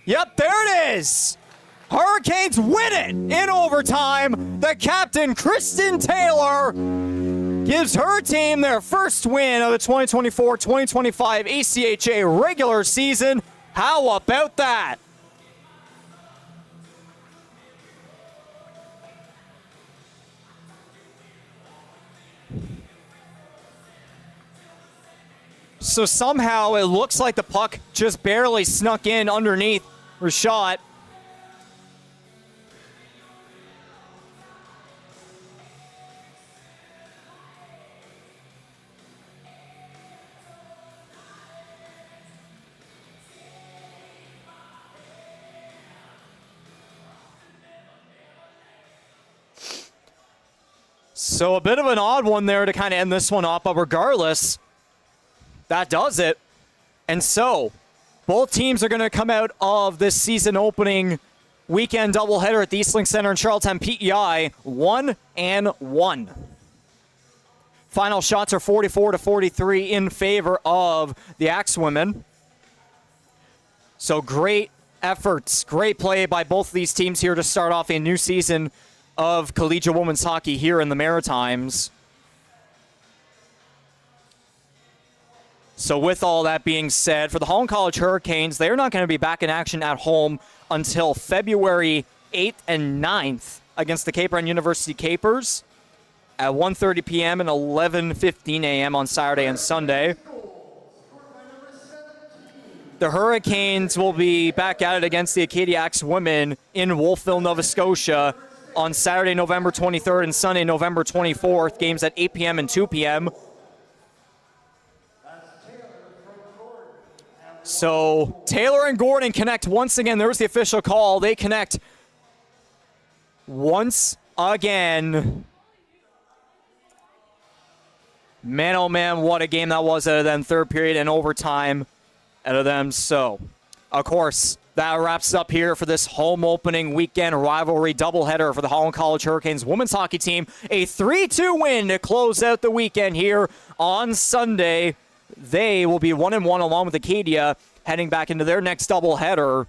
Yep, there it is. Hurricanes win it in overtime. The captain, Kristen Taylor, gives her team their first win of the 2024-2025 ACHA regular season. How about that? So somehow it looks like the puck just barely snuck in underneath Rashad. So a bit of an odd one there to kind of end this one off, but regardless, that does it. And so both teams are going to come out of this season opening weekend doubleheader at the Eastlink Center in Charlottetown, PEI, 1-1. Final shots are 44-43 in favor of the Axe women. So great efforts, great play by both of these teams here to start off a new season of collegiate women's hockey here in the Maritimes. So with all that being said, for the Holland College Hurricanes, they're not going to be back in action at home until February 8th and 9th against the Cape Breton University Capers at 1:30 p.m. and 11:15 a.m. on Saturday and Sunday. The Hurricanes will be back at it against the Acadia Axe women in Wolfville, Nova Scotia on Saturday, November 23rd and Sunday, November 24th. Games at 8 p.m. and 2 p.m. So Taylor and Gordon connect once again. There's the official call. They connect once again. Man, oh man, what a game that was out of them. Third period and overtime out of them. So, of course, that wraps up here for this home opening weekend rivalry doubleheader for the Holland College Hurricanes women's hockey team. A 3-2 win to close out the weekend here on Sunday. They will be 1-1 along with Acadia, heading back into their next doubleheader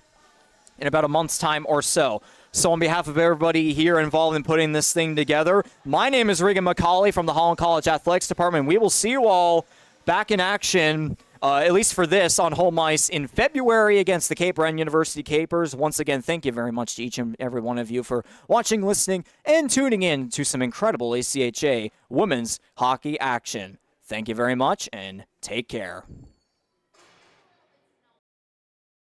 in about a month's time or so. So on behalf of everybody here involved in putting this thing together, my name is Regan McCauley from the Holland College Athletics Department. We will see you all back in action, at least for this, on home ice in February against the Cape Breton University Capers. Once again, thank you very much to each and every one of you for watching, listening, and tuning in to some incredible ACHA women's hockey action. Thank you very much, and take care.